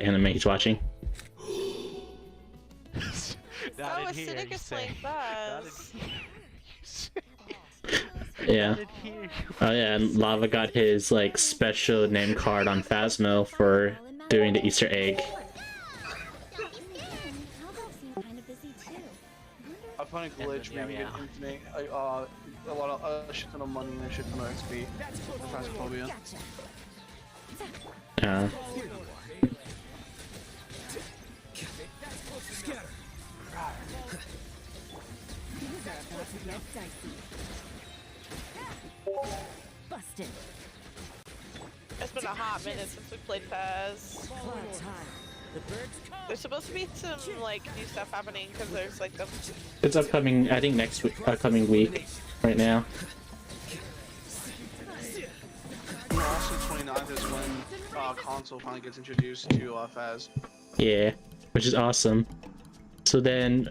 anime he's watching. Not in here, you say. Not in here. Yeah. Not in here. Oh yeah, and Lava got his like special name card on Phasmo for doing the Easter egg. I find a glitch where you get infinite, a lot of a shit ton of money and a shit ton of XP. Phasmophobia. Yeah. Busted. It's been a hot minute since we played Phas. There's supposed to be some like new stuff happening because there's like the. It's upcoming. I think next week, upcoming week, right now. And also 29th is when console finally gets introduced to Phas. Yeah, which is awesome. So then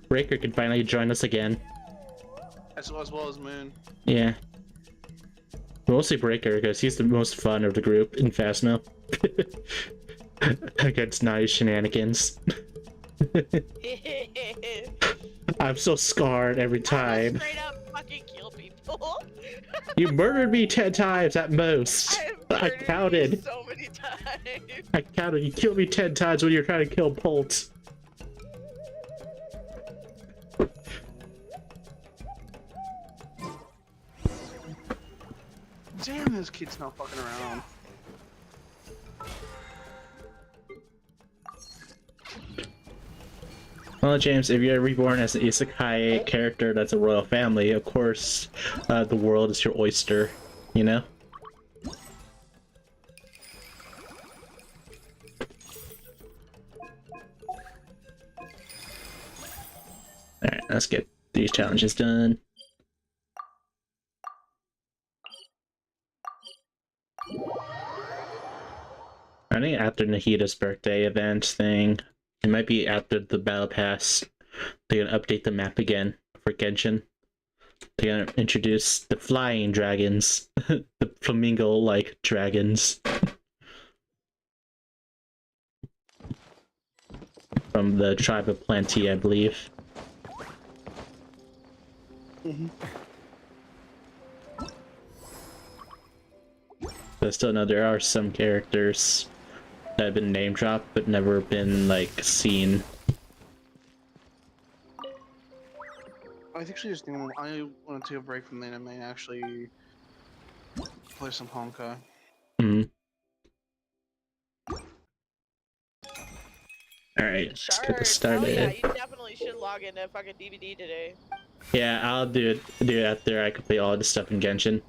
Breaker can finally join us again. As well as Moon. Yeah. Mostly Breaker, because he's the most fun of the group in Phasmo. Against Nahida shenanigans. I'm so scarred every time. Straight up fucking kill people. You murdered me 10 times at most. I counted. So many times. I counted. You killed me 10 times when you were trying to kill Bolt. Damn, this kid's not fucking around. Well, James, if you're reborn as an isekai character that's a royal family, of course, the world is your oyster, you know? Alright, let's get these challenges done. I think after Nahida's birthday event thing, it might be after the battle pass, they're gonna update the map again for Genshin. They're gonna introduce the flying dragons, the flamingo-like dragons. From the tribe of Plenty, I believe. But I still know there are some characters that have been name dropped but never been like seen. I actually just think I want to take a break from the anime and actually play some Honkai. Alright, let's get this Oh started. yeah, you definitely should log into fucking DBD today. Yeah, I'll do it after I complete all the stuff in Genshin.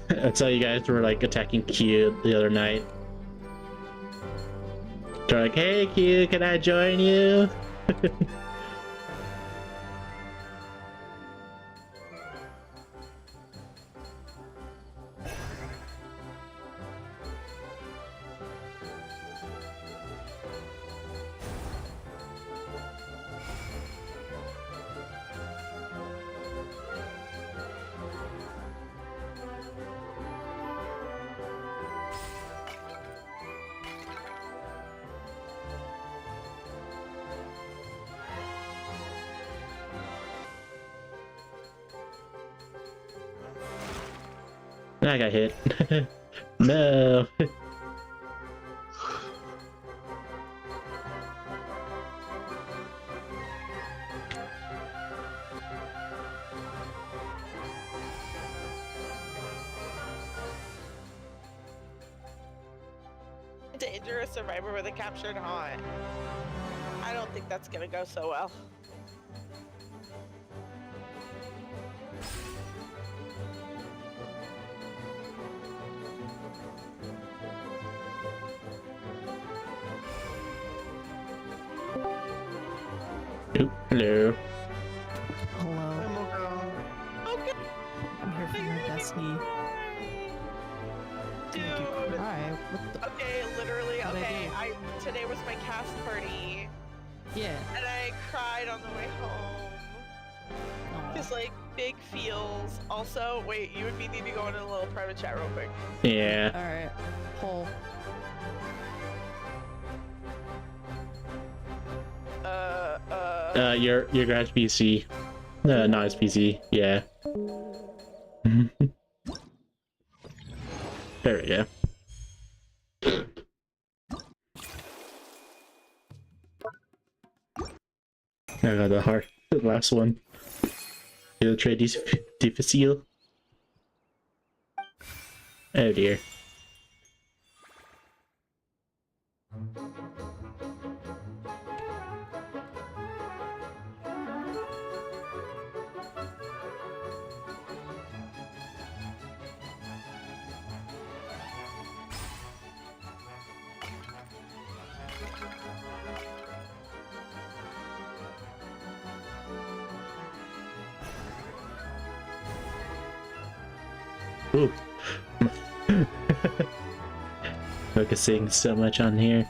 That's how you guys were like attacking Q the other night. They're like, hey Q, can I join you? I got hit. No. Dangerous Survivor with a captured haunt. I don't think that's gonna go so well. Oop, hello. Hello. Okay. I'm here for your Destiny. Dude. Hi. What the? Okay, literally, What'd I okay. do? Today was my cast party. Yeah. And I cried on the way home. Oh. Cause like big feels. Also, wait, you and me need to go into a little private chat real quick. Yeah. Alright. Pull. Your garage PC. Not his PC. Yeah. There we go. I got the heart. The last one. The trade difficile. Oh dear. Ooh. Focusing so much on here.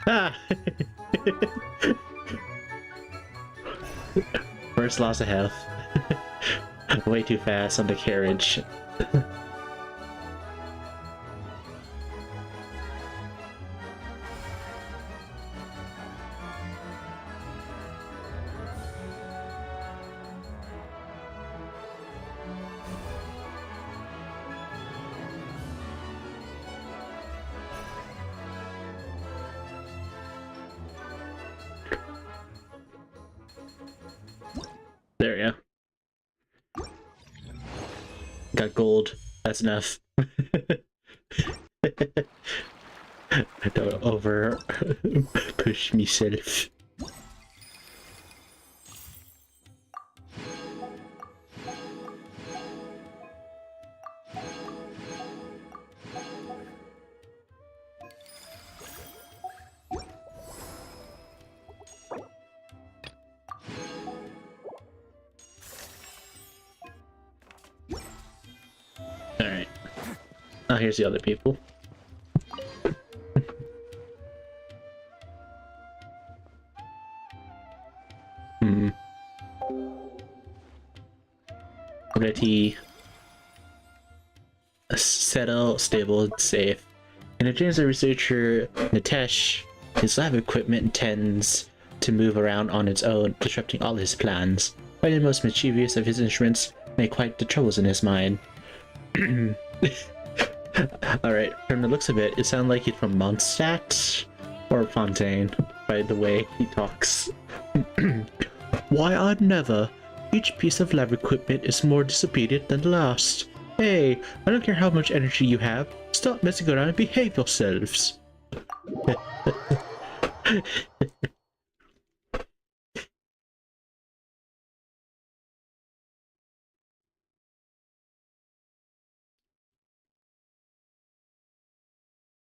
Ah! First loss of health. Way too fast on the carriage. There we go. Got gold. That's enough. Don't over push myself. Alright. Oh, here's the other people. Ready. Settle, stable, and safe. In the dreams of researcher Nitesh, his lab equipment intends to move around on its own, disrupting all his plans. But the most mischievous of his instruments make quite the troubles in his mind. Alright, from the looks of it, it sounds like he's from Mondstadt or Fontaine, by the way he talks. Why, I'd never. Each piece of lab equipment is more disobedient than the last. Hey, I don't care how much energy you have. Stop messing around and behave yourselves.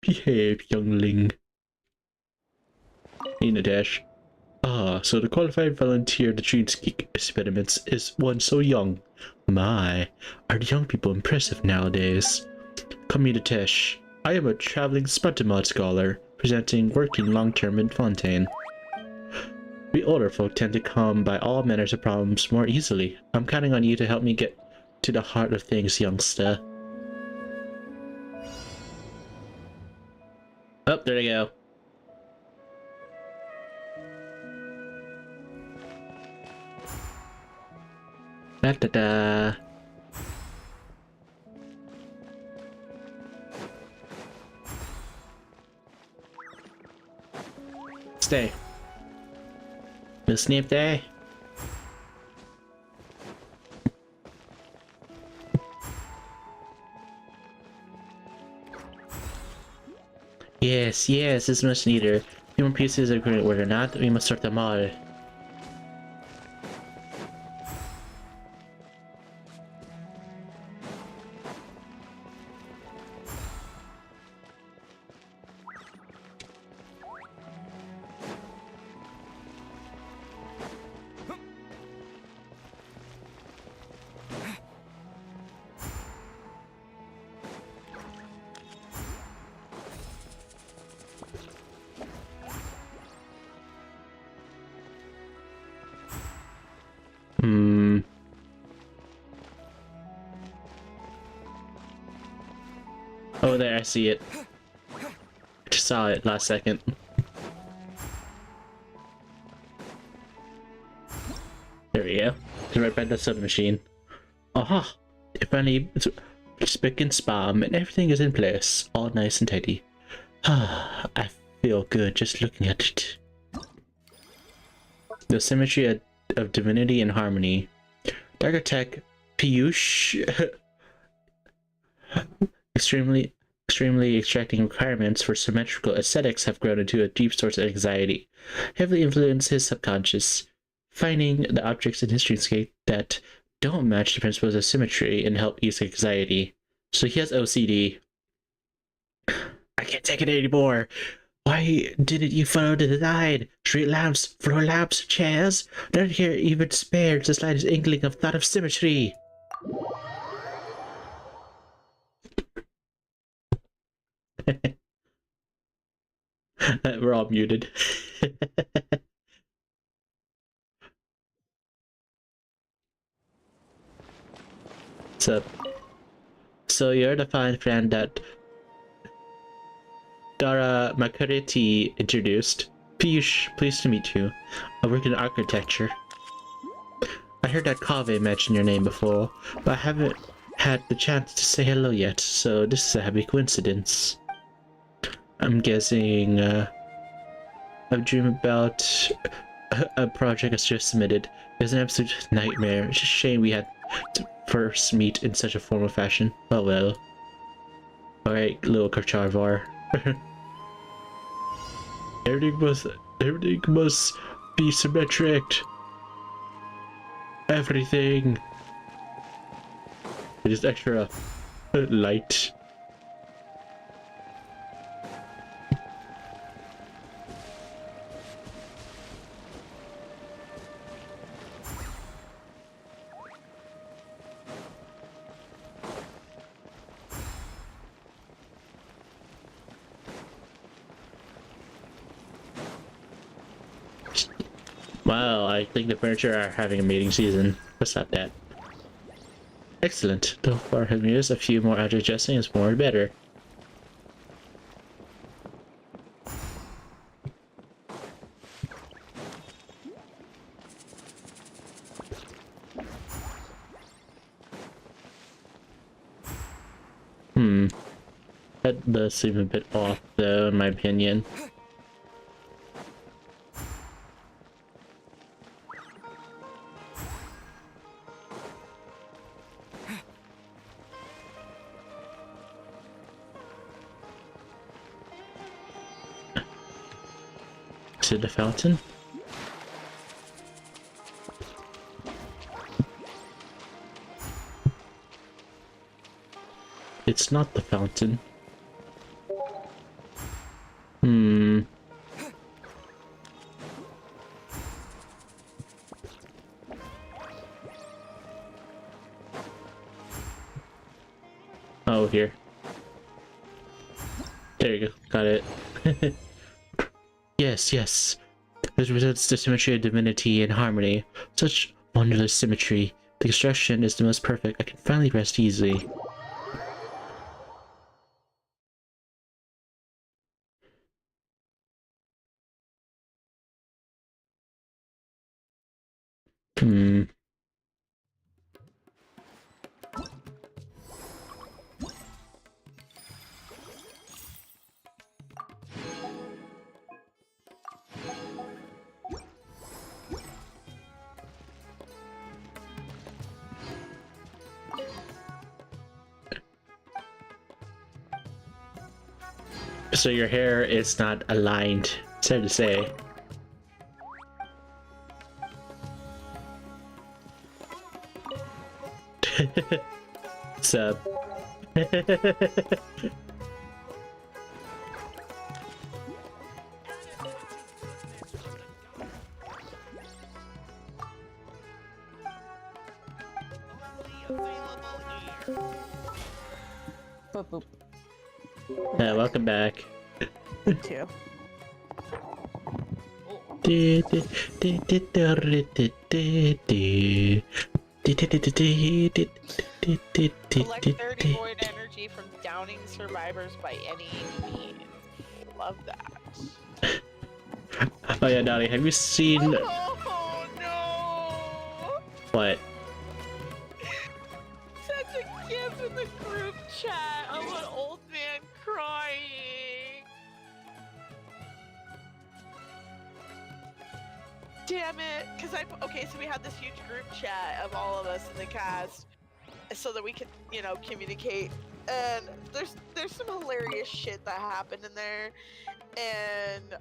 Behave, youngling. Hey, Nadesh. Ah, so the qualified volunteer to treat experiments is one so young. My, are the young people impressive nowadays? Call me Nadesh. I am a traveling Spartamod scholar, presenting working long-term in Fontaine. We older folk tend to come by all manners of problems more easily. I'm counting on you to help me get to the heart of things, youngster. Oh, there they go. Da-da-da. Stay. We'll sniff there. Yes, yes, it's much neater. Human pieces are great order, not? We must sort them all. Hmm. Oh, there, I see it. I just saw it last second. There we go. It's right by the soda machine. Aha! It finally spick and spam, and everything is in place, all nice and tidy. I feel good just looking at it. The symmetry of divinity and harmony. Darker Tech, Piyush, extremely extracting requirements for symmetrical aesthetics have grown into a deep source of anxiety, heavily influenced his subconscious, finding the objects in his dreamscape that don't match the principles of symmetry and help ease anxiety. So he has OCD. I can't take it anymore. Why didn't you follow the design? Street lamps, floor lamps, chairs? None here even spared the slightest inkling of thought of symmetry. We're all muted. So you're the fine friend that Dara Makariti introduced. Piyush, pleased to meet you. I work in architecture. I heard that Kaveh mention your name before, but I haven't had the chance to say hello yet, so this is a happy coincidence. I'm guessing a dream about a project I just submitted. It was an absolute nightmare. It's just a shame we had to first meet in such a formal fashion. Oh well. Alright, little Karcharvar. Everything must be symmetric. Everything. It is extra light. Wow, I think the furniture are having a mating season. Let's stop that. Excellent. Though far from years, a few more adjusting is more better. That does seem a bit off though, in my opinion. Is it the fountain? It's not the fountain. Oh, here. There you go. Got it. Yes, yes. This results the symmetry of divinity and harmony. Such wondrous symmetry. The construction is the most perfect. I can finally rest easily. So your hair is not aligned. Sad to say. Sup? Boop, boop. Yeah, welcome back. Thank you. Collect 30 void energy from downing survivors by any means. Love that. Oh yeah, Donnie, have you seen Oh no! what? Such a gif in the group chat of an old man crying. Damn it! Cause okay, so we had this huge group chat of all of us in the cast, so that we could, you know, communicate. And there's some hilarious shit that happened in there, and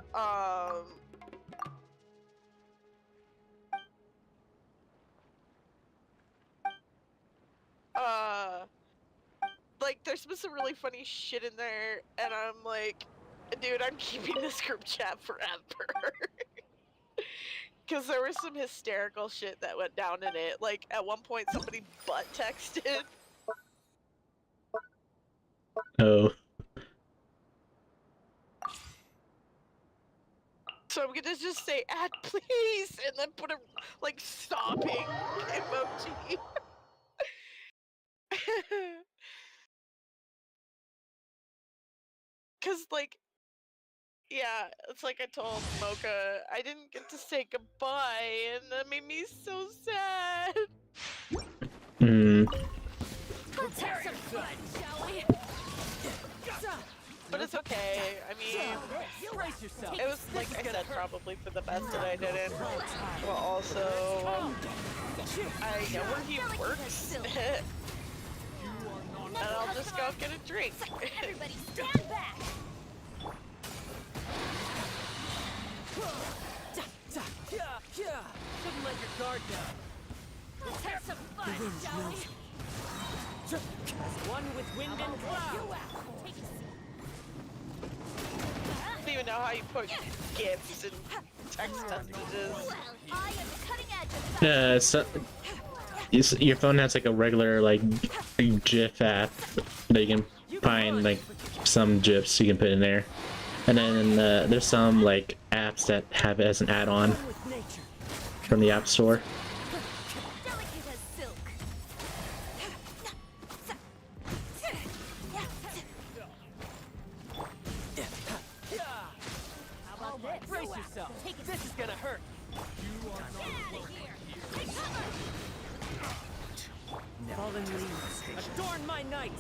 like there's been some really funny shit in there, and I'm like, dude, I'm keeping this group chat forever. Cause there was some hysterical shit that went down in it. Like at one point somebody butt texted. Oh. So I'm gonna just say add please and then put a like sobbing emoji. Cause like, yeah, it's like I told Mocha, I didn't get to say goodbye, and that made me so sad. Hmm. Let's have some fun, shall we? But it's okay. I mean, it was like I said, probably for the best that I didn't. But also, I know where he works, and I'll just go get a drink. Everybody stand back! Shouldn't let your guard down. Let's have some fun, shall we? One with wind and cloud. Take a seat. I don't even know how you put gifs and text messages. Well, I am the cutting edge of So your phone has like a regular like GIF app that you can find like some GIFs you can put in there, and then there's some like apps that have it as an add-on from the App Store. delicate as silk. How about this? Brace yourself. Take a This is gonna hurt. Fallen leaves. Adorn my night.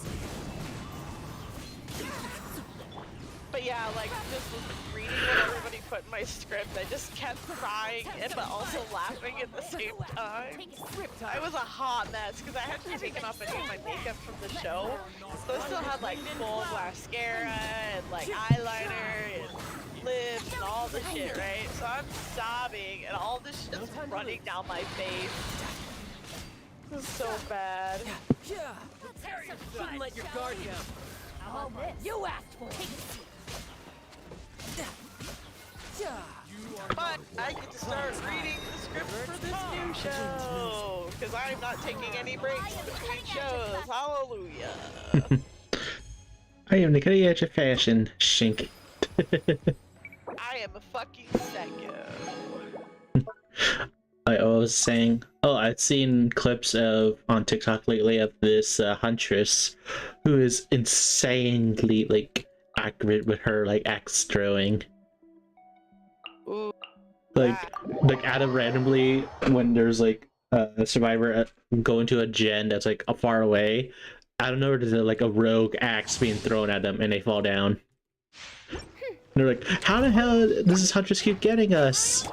But yeah, like just reading what everybody put in my script, I just kept crying but also laughing at the same time. I was a hot mess because I hadn't taken off any of my makeup from the show, so I still had like full mascara and like eyeliner and lips and all the shit, right? So I'm sobbing and all this shit's running down my face. This is so bad. Shouldn't let your guard down. How about this? You asked for it. Take a seat. But I get to start reading the script for this new show because I'm not taking any breaks between shows. Hallelujah. I am the cutting edge of fashion, shink. I am a fucking psycho. I was saying, oh, I've seen clips of on TikTok lately of this Huntress who is insanely like accurate with her like axe throwing. Ooh, Like out of randomly when there's like a survivor going to a gen that's like far away, out of nowhere there's like a rogue axe being thrown at them and they fall down. And they're like, how the hell does this Huntress keep getting us?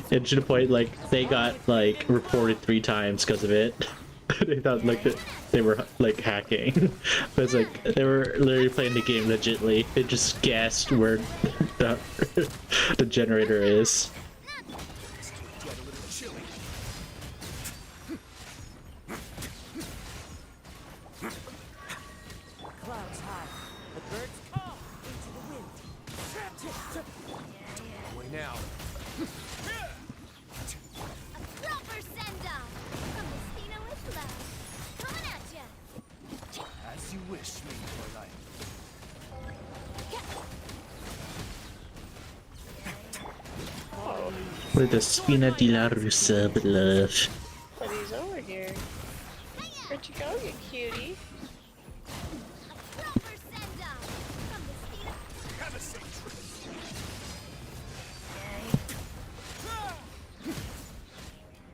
And to the point like they got like reported 3 times because of it. They thought like that they were like hacking, but it's like they were literally playing the game legitly. They just guessed where the, the generator is. Clouds high. The birds call into the wind. Away now. Proper send-off from Messina with love. Coming at ya. As you wish, maiden for life. With the spina di la russa of love. But he's over here. Where'd you go, you cutie? Proper send-off from Messina. Have a seat.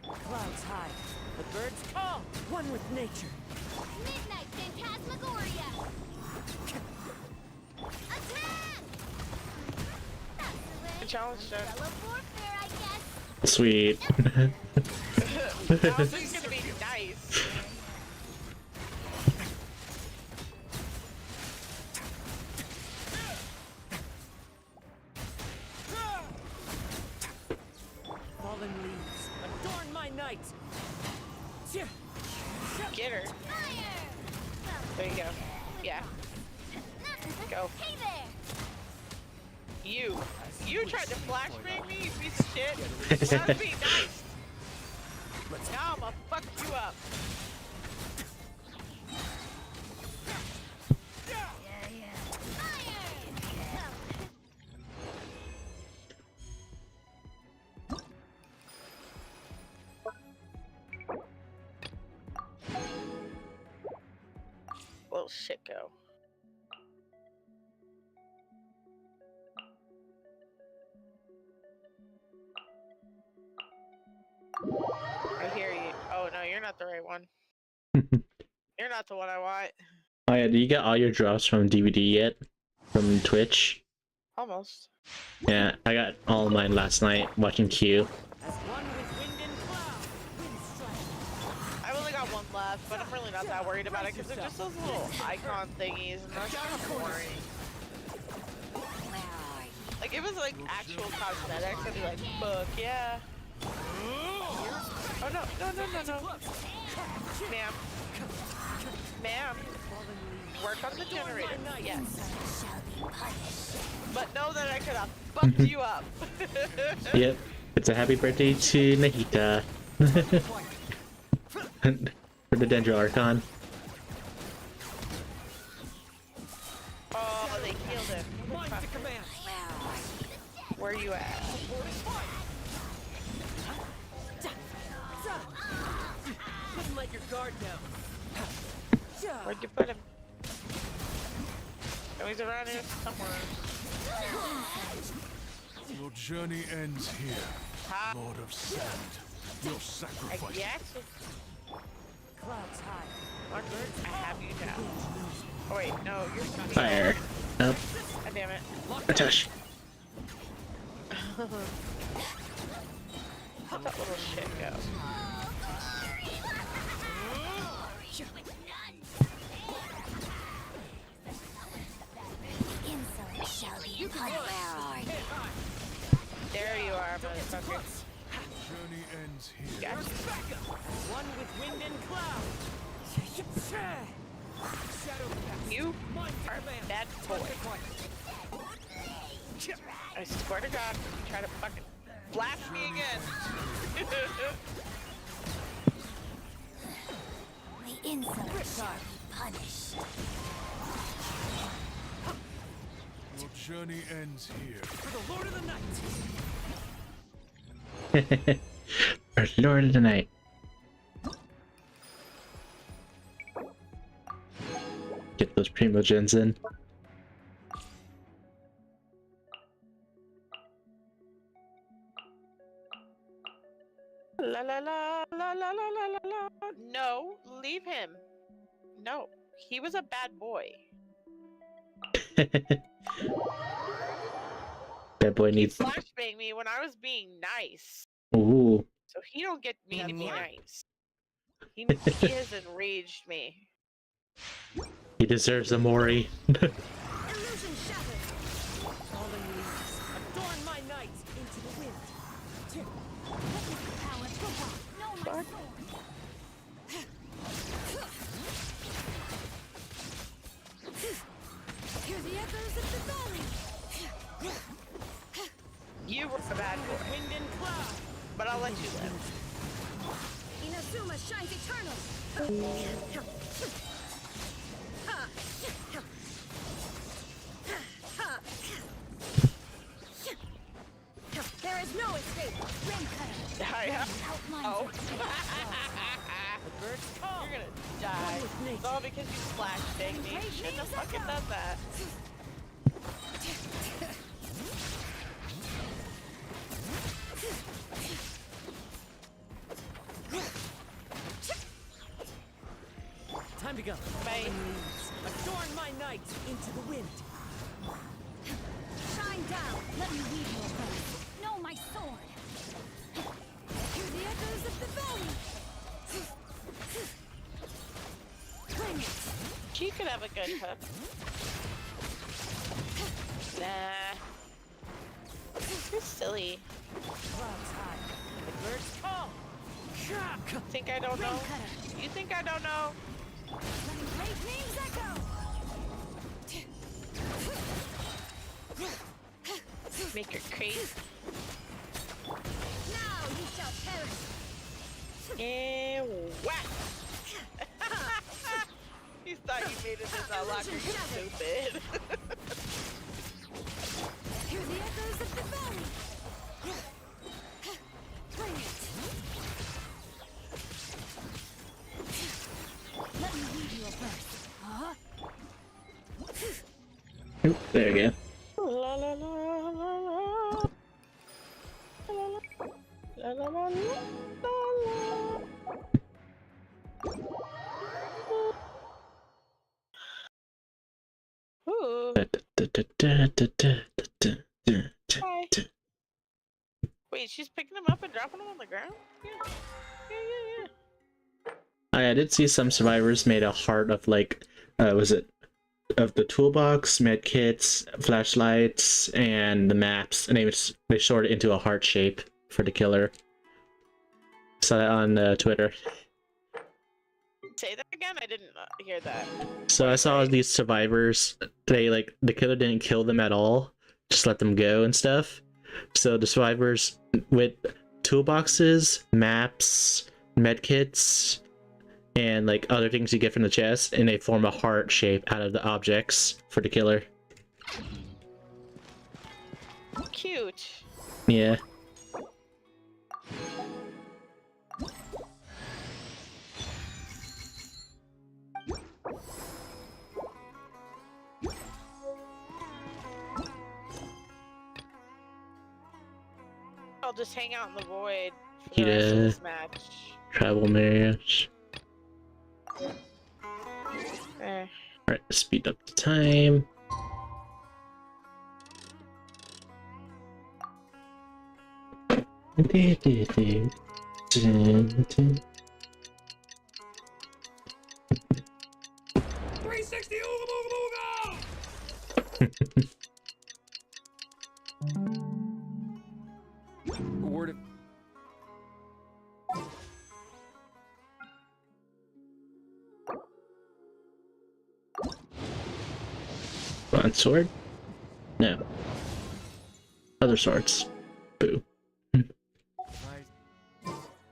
Clouds high. The birds call. One with nature. Midnight Phantasmagoria. Attack! That's the way. Good challenge, Jen. Fellow warfare, I guess. Sweet. That was just gonna be nice. Fallen leaves. Adorn my night. Get her. Fire! There you go. Yeah. Go. Hey there! You tried to flashbang me, you piece of shit. That would be nice. Now I'ma fuck you up. Little shit go. I hear you. Oh no, you're not the right one. You're not the one I want. Oh yeah, do you get all your drops from DBD yet? From Twitch? Almost. Yeah, I got all of mine last night watching Q. As one with wind and cloud. Wind strike. I've only got one left, but I'm really not that worried about it because they're just those little icon thingies and that's kind of boring. Like, if it was like actual cosmetics, I'd be like, fuck yeah. Oh no, no, no, no, no. Ma'am. Ma'am. Work on the generator. Yes. But know that I could have fucked you up. Yep, it's a happy birthday to Nahida. For the Dendro Archon. Oh, they healed him. Mind the command. Where you at? Couldn't let your guard down. Where'd you put him? Oh, he's around here somewhere. Your journey ends here, Ha! Lord of Sand. Your I sacrifice. guess. Clouds high. One bird, I have you down. Oh wait, no, you're not. Fire. Up. God damn it. Touch. How'd that little shit go? Insolent shall be punished. There you are, motherfucker. Journey ends here. Gotcha. One with wind and cloud. Shadow pass. You Mind the are a command. bad boy. I swear to God, if you try to fucking blast me again. The insolent shall be punished. Your journey ends here. For the Lord of the Night. For Lord of the Night. Get those primogens in. La la la la la la la la la. No, leave him. No, he was a bad boy. That boy He needs. flashbanged me when I was being nice. Ooh. So he don't get me to be nice. He has enraged me. He deserves a Mori. Illusion shattered. Fallen leaves. Adorn my night into the wind. Power to walk. No, my sword. Hear the echoes of the valley. You were a bad boy, Wind and cloud. but I'll let you live. Inazuma shines eternal. There is no escape. Rim cutter. Oh. The birds call. You're gonna die. It's all because you splash banged me. You shouldn't have fucking done that. Time to go. Bye. Fallen leaves. Adorn my night into the wind. Shine down. Let me weave your breath. No, my sword. Hear the echoes of the valley. Bring it. She could have a good hook. Nah. You're silly. Clouds high. The birds call. Think I don't know? Rim cutter. You think I don't know? Letting great names echo. Make her crazy. Now you shall perish. And whack! You thought you made it in that locker, you stupid. Hear the echoes of the valley. Bring it. Let me weave you a birth. Huh? Oop, there you go. La la la la la. La la la la la. Ooh. Hi. Wait, she's picking them up and dropping them on the ground? Yeah. Yeah. I did see some survivors made a heart of like, was it of the toolbox, med kits, flashlights, and the maps, and they shorted it into a heart shape for the killer. Saw that on Twitter. Say that again? I didn't hear that. So I saw these survivors. They like the killer didn't kill them at all, just let them go and stuff. So the survivors with toolboxes, maps, medkits, and like other things you get from the chest, and they form a heart shape out of the objects for the killer. Cute. Yeah. I'll just hang out in the void for the rest of this match. Travel marriage. There. Alright, speed up the time. Word of Bronze sword? No. Other swords. Boo.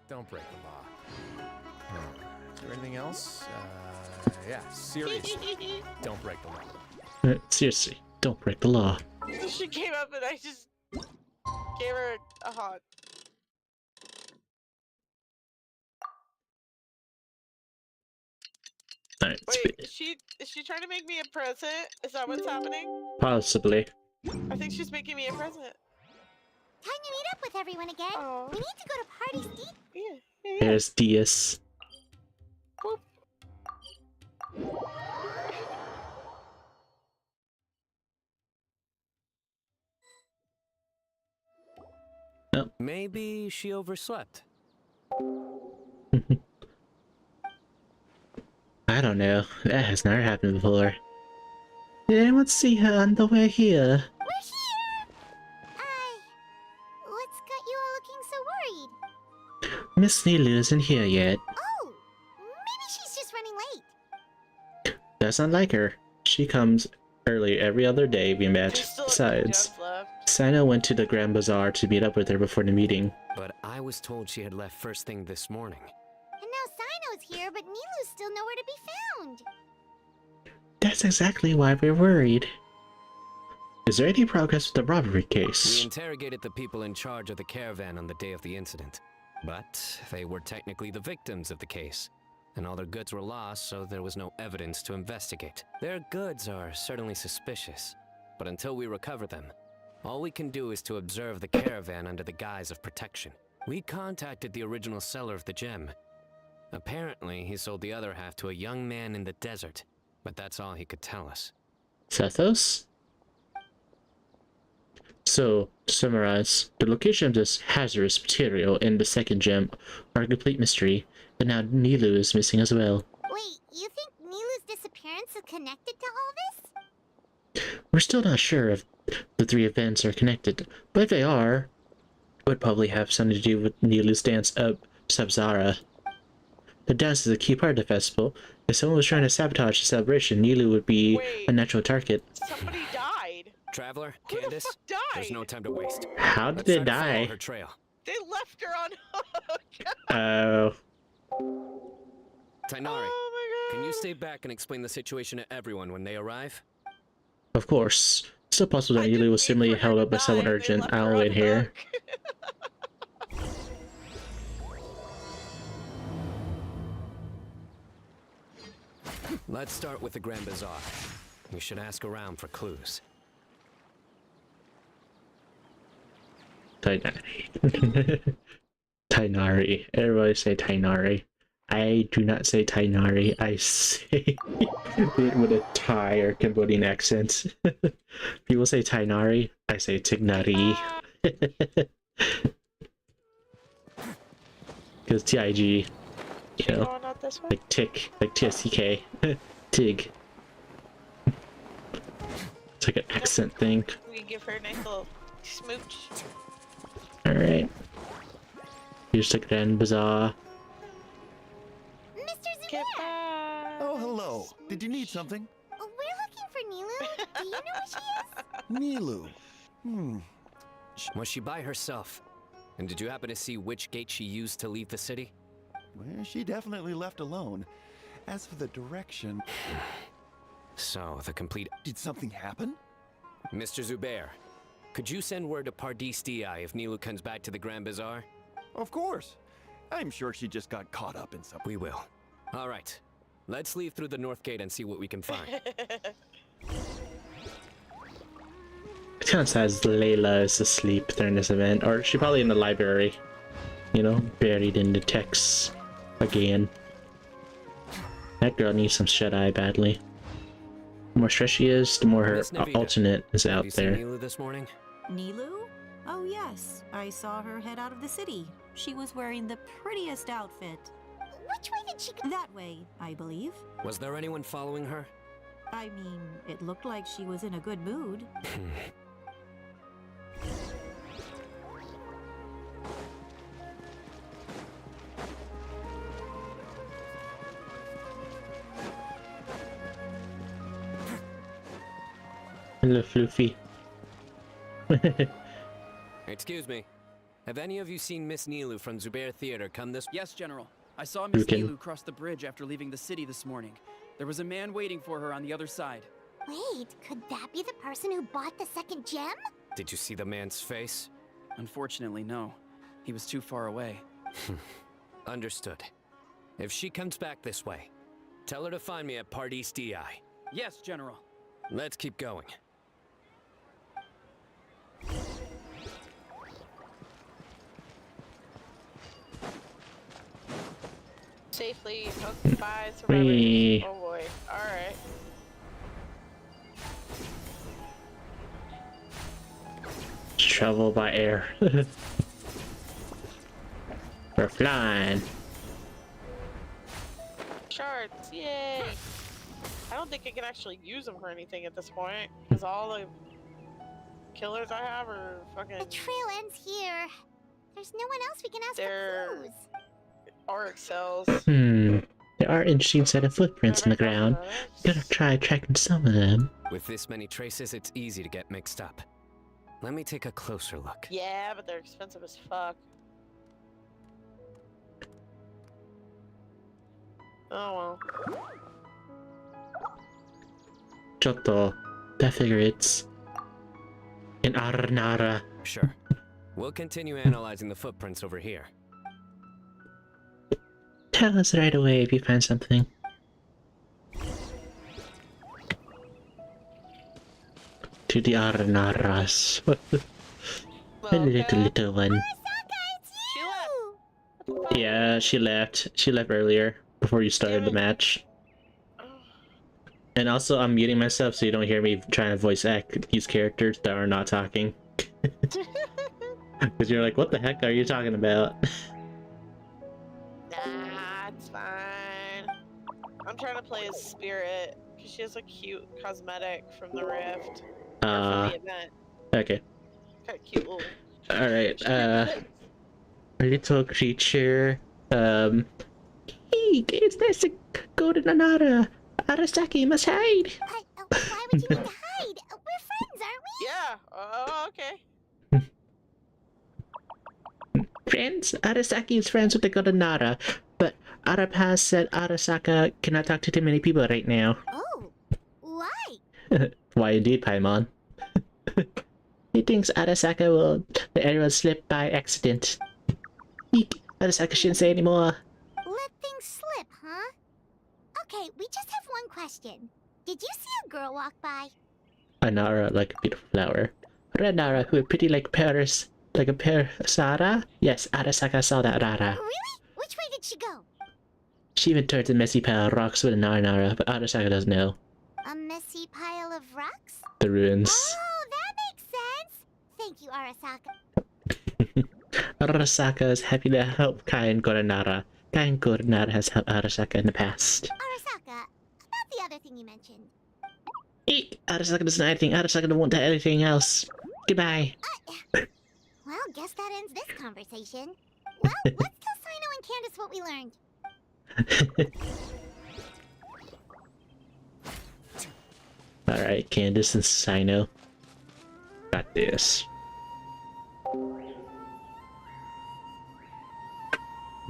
Don't break the law. Is there anything else? Yeah, seriously. Don't break the law. Seriously, don't break the law. She came up and I just gave her a hug. Alright, Wait, is she trying to make me a present? Is that what's happening? possibly. I think she's making me a present. Time to meet up with everyone again. Oh. We need to go to party, Steve. Yeah. There's Diaz. Boop. Maybe she overslept. I don't know. That has never happened before. Did anyone see her on the way here? We're here! What's got you all looking so worried? Miss Nilu isn't here yet. Oh, maybe she's just running late. That's not like her. She comes early every other day we met. There's still a few Besides, gems left. Sino went to the Grand Bazaar to meet up with her before the meeting. But I was told she had left first thing this morning. And now Sino's here, but Nilu's still nowhere to be found. That's exactly why we're worried. Is there any progress with the robbery We case? interrogated the people in charge of the caravan on the day of the incident. But they were technically the victims of the case. And all their goods were lost, so there was no evidence to investigate. Their goods are certainly suspicious. But until we recover them, all we can do is to observe the caravan under the guise of protection. We contacted the original seller of the gem. Apparently, he sold the other half to a young man in the desert, but that's all he could tell us. Sethos? So, to summarize, the location of this hazardous material in the second gem are a complete mystery, and now Nilu is missing as well. Wait, you think Nilu's disappearance is connected to all this? We're still not sure if the three events are connected, but if they are, it would probably have something to do with Nilu's dance up Sabzara. The dance is a key part of the festival. If someone was trying to sabotage the celebration, Nilu would be a natural target. Somebody died. Traveler, Who Candace, the fuck died? there's no time to waste. How Let's did they try to follow die? her trail. They left her on hook. Oh, Tainari, Oh my god. can you stay back and explain the situation to everyone when they arrive? of course. It's still possible that I Nilu didn't was mean simply for her held to up by die someone and they urgent. left I'll her on wait here. hook. Let's start with the Grand Bazaar. We should ask around for clues. Tainari. Tainari. Everybody say Tainari. I do not say Tainari. I say it with a Thai or Cambodian accent. People say Tainari. I say Tignari. Because TIG, you know, Going out this way? like tick, like TSTK. Tig. It's like an accent thing. We give her a nice little smooch. Alright. Here's the Grand Bazaar. Mr. Zubair! Goodbye. Oh, hello. Did you need something? We're looking for Nilu. Do you know where she is? Nilu. Was she by herself? And did you happen to see which gate she used to leave the city? Well, she definitely left alone. As for the direction... So, the complete... Did something happen? Mr. Zubair, could you send word to Pardis Di if Nilu comes back to the Grand Bazaar? Of course. I'm sure she just got caught up in something. We will. All right. Let's leave through the north gate and see what we can find. It kind of says Layla is asleep during this event, or she's probably in the library, you know, buried in the texts again. That girl needs some shut-eye badly. The more stressed she is, the more her Miss Nahida, alternate is Have out you seen there. Nilu this morning? Nilu? Oh yes, I saw her head out of the city. She was wearing the prettiest outfit. Which way did she go? That way, I believe. Was there anyone following her? I mean, it looked like she was in a good mood. Hello, Floofy. Excuse me. Have any of you seen Miss Nilu from Zubair Theater come this... Yes, General. I saw Miss Okay. Nilu cross the bridge after leaving the city this morning. There was a man waiting for her on the other side. Wait, could that be the person who bought the second gem? Did you see the man's face? Unfortunately, no. He was too far away. Understood. If she comes back this way, tell her to find me at Pardis Di. Yes, General. Let's keep going. Safely hooked by Whee. survivors. Oh boy. Alright. Travel by air. We're flying. shards, yay! I don't think I can actually use them for anything at this point, because all the killers I have are fucking... The trail ends here. There's no one else we can ask They're... for clues. Arc cells. There are interesting set of footprints in the ground. Gotta try tracking some of them. With this many traces, it's easy to get mixed up. Let me take a closer look. Yeah, but they're expensive as fuck. Oh well. Giotto. That figure it's... an Arnara. Sure. We'll continue analyzing the footprints over here. Tell us right away if you find something. To the Arnaras. A little one. Yeah, she left. She left earlier, before you started the match. And also, I'm muting myself so you don't hear me trying to voice act these characters that are not talking. Because you're like, what the heck are you talking about? Nah, it's fine. I'm trying to play as Spirit, because she has a cute cosmetic from the Rift. Or from the event. Okay. Kind of cute little... Alright, a little creature, hey, it's nice to go to Nanara. Arasaki must hide. Why would you need to hide? We're friends, aren't we? Yeah, okay. Friends? Arasaki is friends with the god of Nara, but Arapaz said Arasaka cannot talk to too many people right now. Oh, why? Why indeed, Paimon? He thinks Arasaka will let everyone slip by accident. Eek, Arasaka shouldn't say anymore. Let things slip, huh? Okay, we just have one question. Did you see a girl walk by? A Nara like a beautiful flower. Red Nara who are pretty like Paris. Like a pear Sara? Yes, Arasaka saw that Rara. Really? Which way did she go? She even turned a messy pile of rocks with a Nara, but Arasaka doesn't know. A messy pile of rocks? The ruins. Oh, that makes sense! Thank you, Arasaka. Arasaka is happy to help Kai and Goranara. Kai and Goranara has helped Arasaka in the past. Arasaka, about the other thing you mentioned. Eek! Arasaka doesn't know anything. Arasaka doesn't want anything else. Goodbye. Well, guess that ends this conversation. Well, let's tell Sino and Candace what we learned. Alright, Candace and Sino. Got this.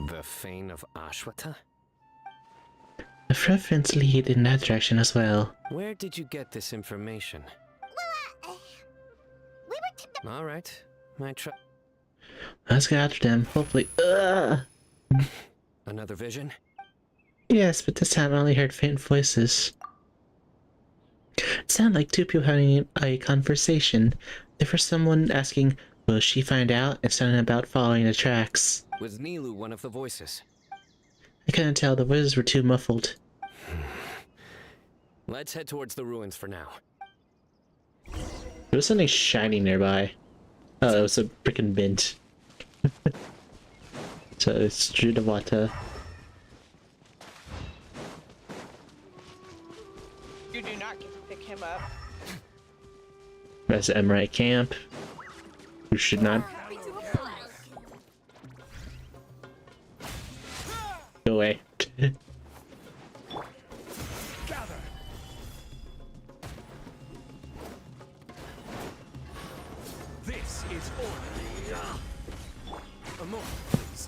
The Fane of Ashwata? The footprints lead in that direction as well. Where did you get this information? Well, we were tipped. Alright, Let's get after them, hopefully. Ugh! Another vision? Yes, but this time I only heard faint voices. It sounded like two people having a conversation. There was someone asking, will she find out? And something about following the tracks. Was Nilu one of the voices? I couldn't tell, the voices were too muffled. Let's head towards the ruins for now. There was something shiny nearby. Oh, it was a freaking mint. So it's Judawata. You do not get to pick him up. That's the Emerite camp. You should not. Go away. This is order. More, please.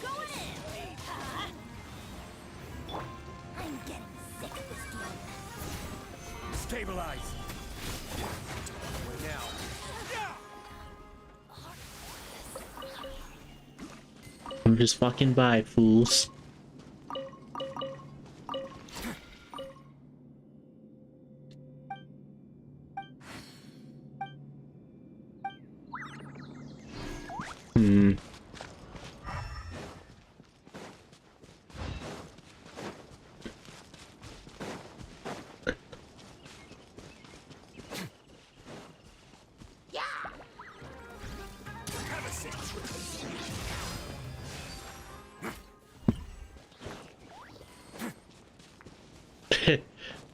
Going in! I'm getting sick of this game. Stabilize. Now. I'm just walking by, fools.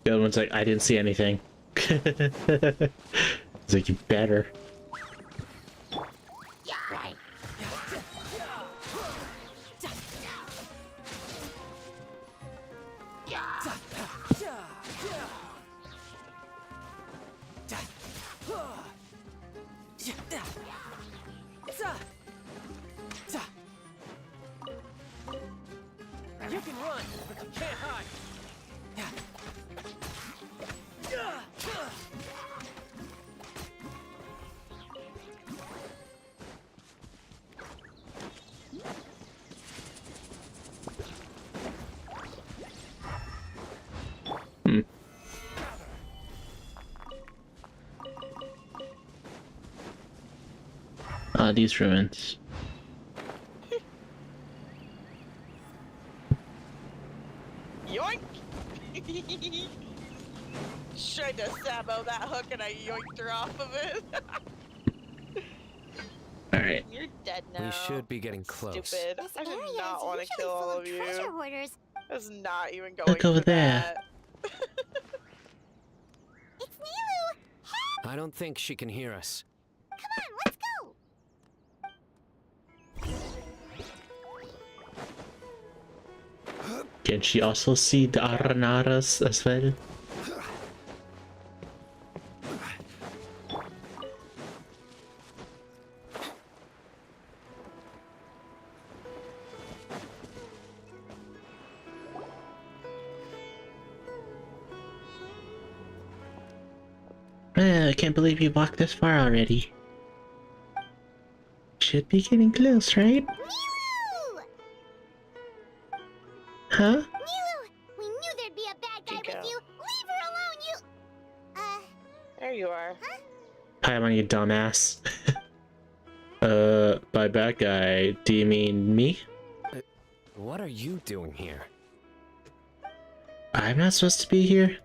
The other one's like, I didn't see anything. It's like, you better. You can run, but you can't hide. Ah, these ruins. Yoink! Tried to Samo that hook and I yoinked her off of it. Alright. You're dead now. We should be getting close. Stupid. This I did area not is want to usually kill full all of of you. treasure hoarders. I was not even going Look over for there. that. It's Nilu! Help! I don't think she can hear us. Come on, let's go! Can she also see the Aranaras as well? I can't believe you walked this far already. Should be getting close, right? Nilu! Huh? Nilu! We knew there'd be a bad guy with you! Leave her alone, you... There you are. Huh? Hi, on you dumbass. By bad guy, do you mean me? What are you doing here? I'm not supposed to be here?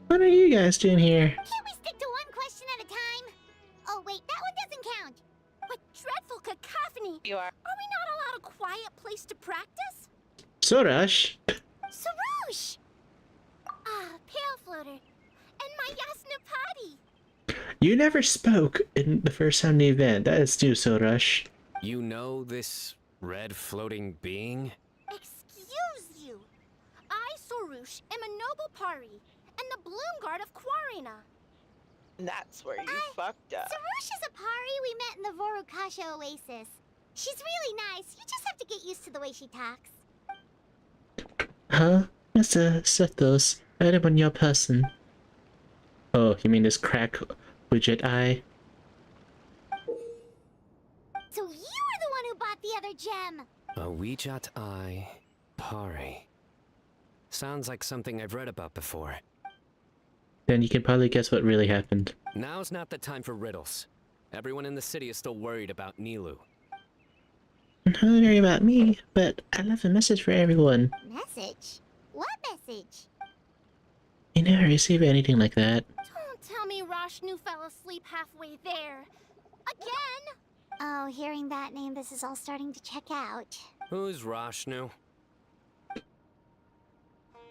What are you guys doing here? Can't we stick to one question at a time? Oh wait, that one doesn't count. What dreadful cacophony! You are. Are we not allowed a quiet place to practice? Sorash? Sarouche! Ah, Pale Floater. And my Yasnapati! You never spoke in the first time of the event. That is new, Sorash. You know this red floating being? Excuse you! I, Sarouche, am a noble Pari, and the Bloom Guard of Quarina. That's where you fucked up. Sarouche is a Pari we met in the Vorukasha Oasis. She's really nice. You just have to get used to the way she talks. Huh? Mr. Sethos, I am on your person. Oh, you mean this crack widget eye? So you were the one who bought the other gem! A Weejat Eye Pari. Sounds like something I've read about before. Then you can probably guess what really happened. Now's not the time for riddles. Everyone in the city is still worried about Nilu. Not worry about me, but I left a message for everyone. Message? What message? You never receive anything like that. Don't tell me Rashnu fell asleep halfway there. Again? Oh, hearing that name, this is all starting to check out. Who's Rashnu?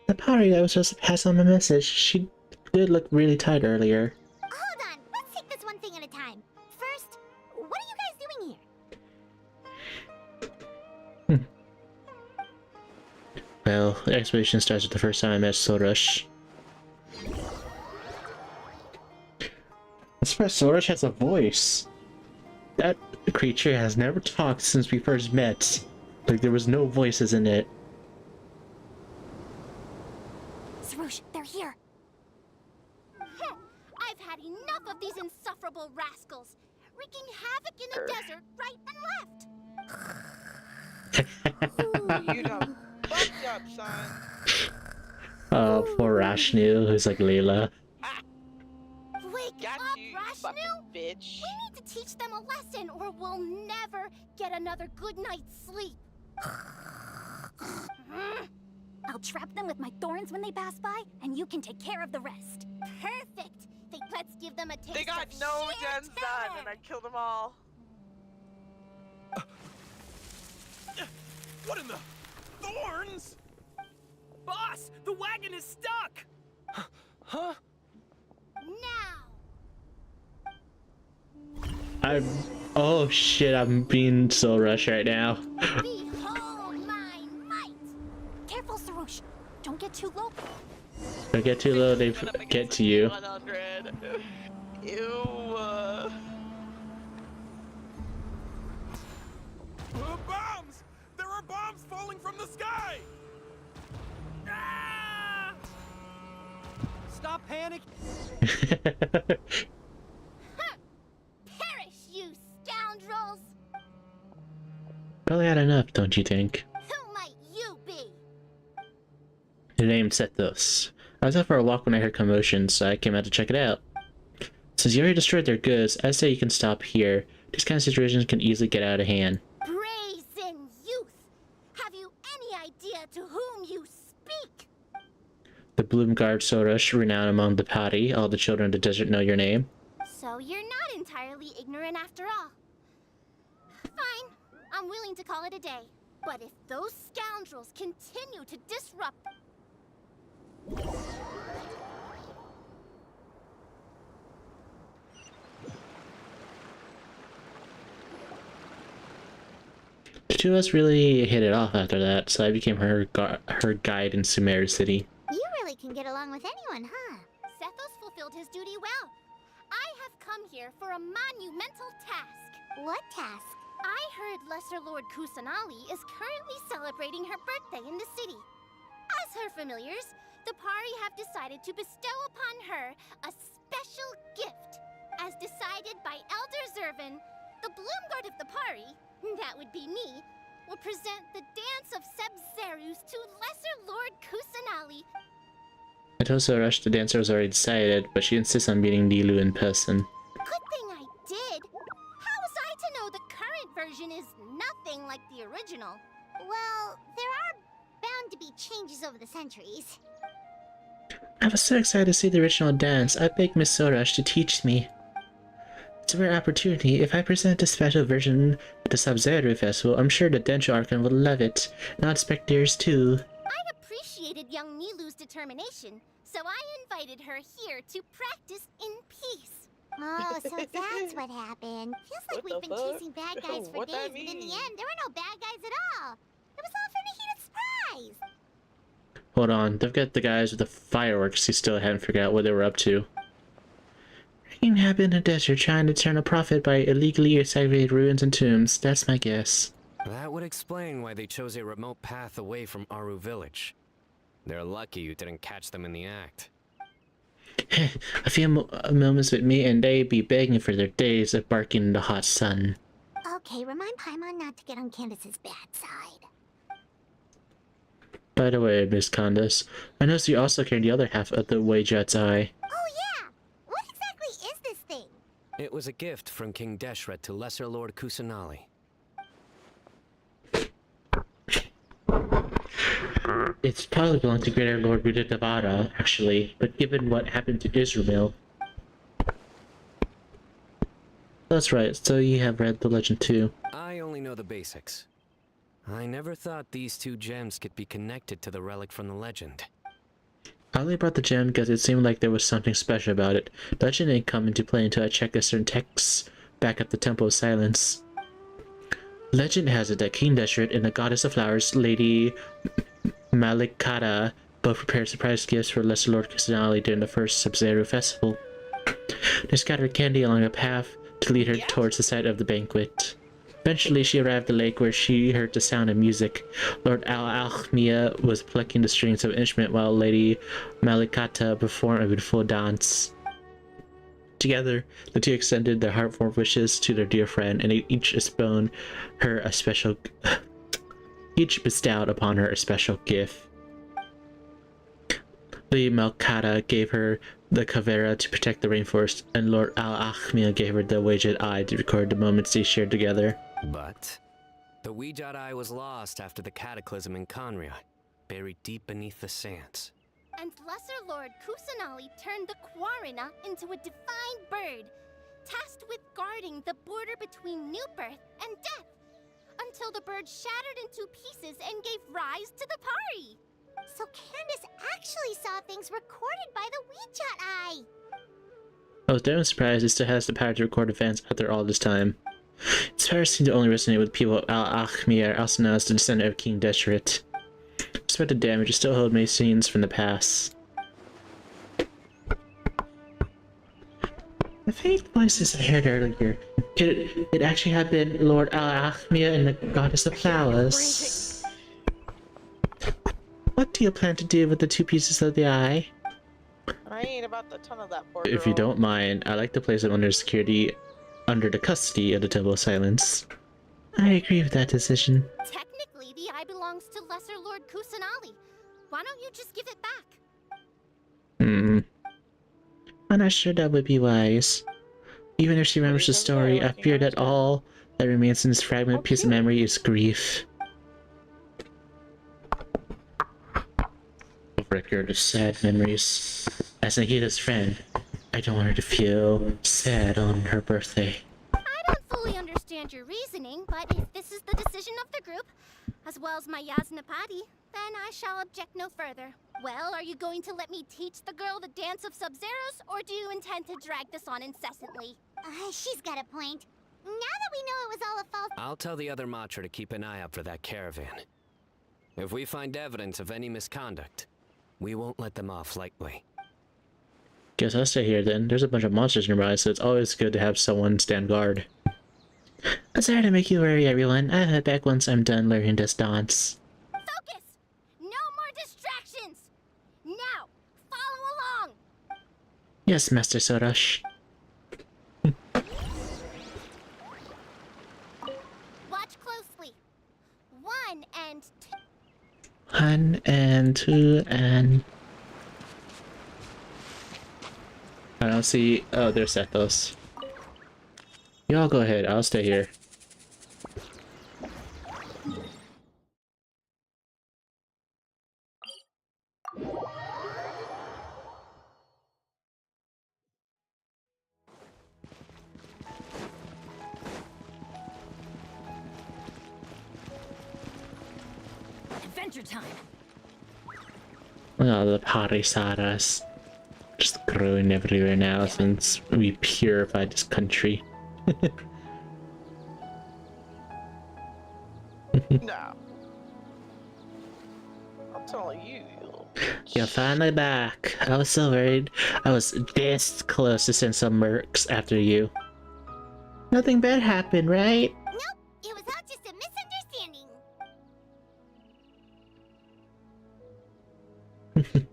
The party that was supposed to pass on the message, she did look really tired earlier. Hold on, let's take this one thing at a time. First, what are you guys doing here? Well, the expedition starts with the first time I met Sorash. I'm surprised Sorash has a voice. That creature has never talked since we first met. Like, there was no voices in it. Sarouche, they're here. I've had enough of these insufferable rascals, wreaking havoc in the desert right and left. You done fucked up, son. Oh, poor Rashnu, who's like Layla. Wake Got up, you, Rashnu! bitch. We need to teach them a lesson, or we'll never get another good night's sleep. I'll trap them with my thorns when they pass by, and you can take care of the rest. Perfect! Think let's give them a taste They got of no sheer Gen Sun, and I killed them all. What in the... Thorns? Boss, the wagon is stuck! Huh? Now! Oh shit, I'm being so rushed right now. Behold my might! Careful, Sarouche. Don't get too low. Don't get too low, they get to you. 100. Ew. Bombs! There are bombs falling from the sky! Ah! Stop panicking! Perish, you scoundrels! Probably had enough, don't you think? Who might you be? The name Sethos. I was out for a walk when I heard commotion, so I came out to check it out. Since you already destroyed their goods, I say you can stop here. These kind of situations can easily get out of hand. Brazen youth! Have you any idea to whom you speak? The Bloomguard Sorush, renowned among the party, all the children of the desert know your name. So you're not entirely ignorant after all. Fine, I'm willing to call it a day. But if those scoundrels continue to disrupt... The two of us really hit it off after that, so I became her guide in Sumeru City. You really can get along with anyone, huh? Sethos fulfilled his duty well. I have come here for a monumental task. What task? I heard Lesser Lord Kusanali is currently celebrating her birthday in the city. As her familiars, the Pari have decided to bestow upon her a special gift. As decided by Elder Zervin, the Bloomguard of the Pari, that would be me, will present the Dance of Sebzerus to Lesser Lord Kusanali. I told Sorush the dancer was already decided, but she insists on meeting Nilu in person. Good thing I did. How was I to know the current version is nothing like the original? Well, there are bound to be changes over the centuries. I was so excited to see the original dance, I begged Miss Sorush to teach me. It's a rare opportunity. If I present a special version at the Sub-Zero Festival, I'm sure the Densho Archon will love it, and I'll expect theirs too. I appreciated young Nilu's determination, so I invited her here to practice in peace. Oh, so that's what happened. Feels like we've been chasing bad guys for days, but in the end, there were no bad guys at all. It was all for Nahida's surprise. Hold on, they've got the guys with the fireworks who still haven't figured out what they were up to. Wrecking happened in the desert trying to turn a profit by illegally excavating ruins and tombs. That's my guess. That would explain why they chose a remote path away from Aru village. They're lucky you didn't catch them in the act. A few moments with me and they'd be begging for their days of barking in the hot sun. Okay, remind Paimon not to get on Candace's bad side. By the way, Miss Candace, I noticed you also carried the other half of the Weijet's eye. Oh yeah! What exactly is this thing? It was a gift from King Deshret to Lesser Lord Kusanali. It's probably belonged to Greater Lord Buddha Devada, actually, but given what happened to Israel... That's right, so you have read the legend too. I only know the basics. I never thought these two gems could be connected to the relic from the legend. I only brought the gem because it seemed like there was something special about it. The legend didn't come into play until I checked a certain texts back at the Temple of Silence. Legend has it that King Deshret and the Goddess of Flowers, Lady Malikata, both prepared surprise gifts for Lesser Lord Kusanali during the first Sub-Zero Festival. They scattered candy along a path to lead her towards the site of the banquet. Eventually, she arrived at the lake where she heard the sound of music. Lord Al-Alchmia was plucking the strings of an instrument while Lady Malikata performed a beautiful dance. Together, the two extended their heartfelt wishes to their dear friend, and each bestowed upon her a special gift. Lady Malikata gave her the Kavera to protect the rainforest, and Lord Al-Achmia gave her the Weijet Eye to record the moments they shared together. But the Weijet Eye was lost after the cataclysm in Conria, buried deep beneath the sands. And Lesser Lord Kusanali turned the Quarina into a divine bird, tasked with guarding the border between new birth and death, until the bird shattered into pieces and gave rise to the Pari. So Candace actually saw things recorded by the WeChat Eye. I was damn surprised it still has the power to record events after all this time. Its powers seem to only resonate with people of Al-Akhmir, also known as the descendant of King Deshret. Despite the damage, it still held many scenes from the past. The faint voices I heard earlier. It actually had been Lord Al-Akhmir and the Goddess of Flowers. What do you plan to do with the 2 pieces of the eye? I ain't about to tunnel that poor If you girl. don't mind, I'd like to place them under security, under the custody of the Temple of Silence. I agree with that decision. Technically, the eye belongs to Lesser Lord Kusanali. Why don't you just give it back? I'm not sure that would be wise. Even if she remembers the story, I fear that all that remains in this fragment piece of memory is grief. Record of sad memories. As Nahida's friend, I don't want her to feel sad on her birthday. I don't fully understand your reasoning, but if this is the decision of the group, as well as my Yasnapati, then I shall object no further. Well, are you going to let me teach the girl the dance of Sub-Zeros, or do you intend to drag this on incessantly? She's got a point. Now that we know it was all a false... I'll tell the other Matra to keep an eye out for that caravan. If we find evidence of any misconduct, we won't let them off lightly. Guess I'll stay here then. There's a bunch of monsters nearby, so it's always good to have someone stand guard. I'm sorry to make you worry, everyone. I'll head back once I'm done learning this dance. Focus! No more distractions! Now, follow along! Yes, Master Sorash. Watch closely. 1 and 2. 1 and 2 and... I don't see... Oh, there's Sethos. Y'all go ahead, I'll stay here. Adventure time. Oh, the Parisaras. Just growing everywhere now since we purified this country. No. I'll tell you. You're finally back. I was so worried. I was this close to send some mercs after you. Nothing bad happened, right? Nope, it was all just a misunderstanding.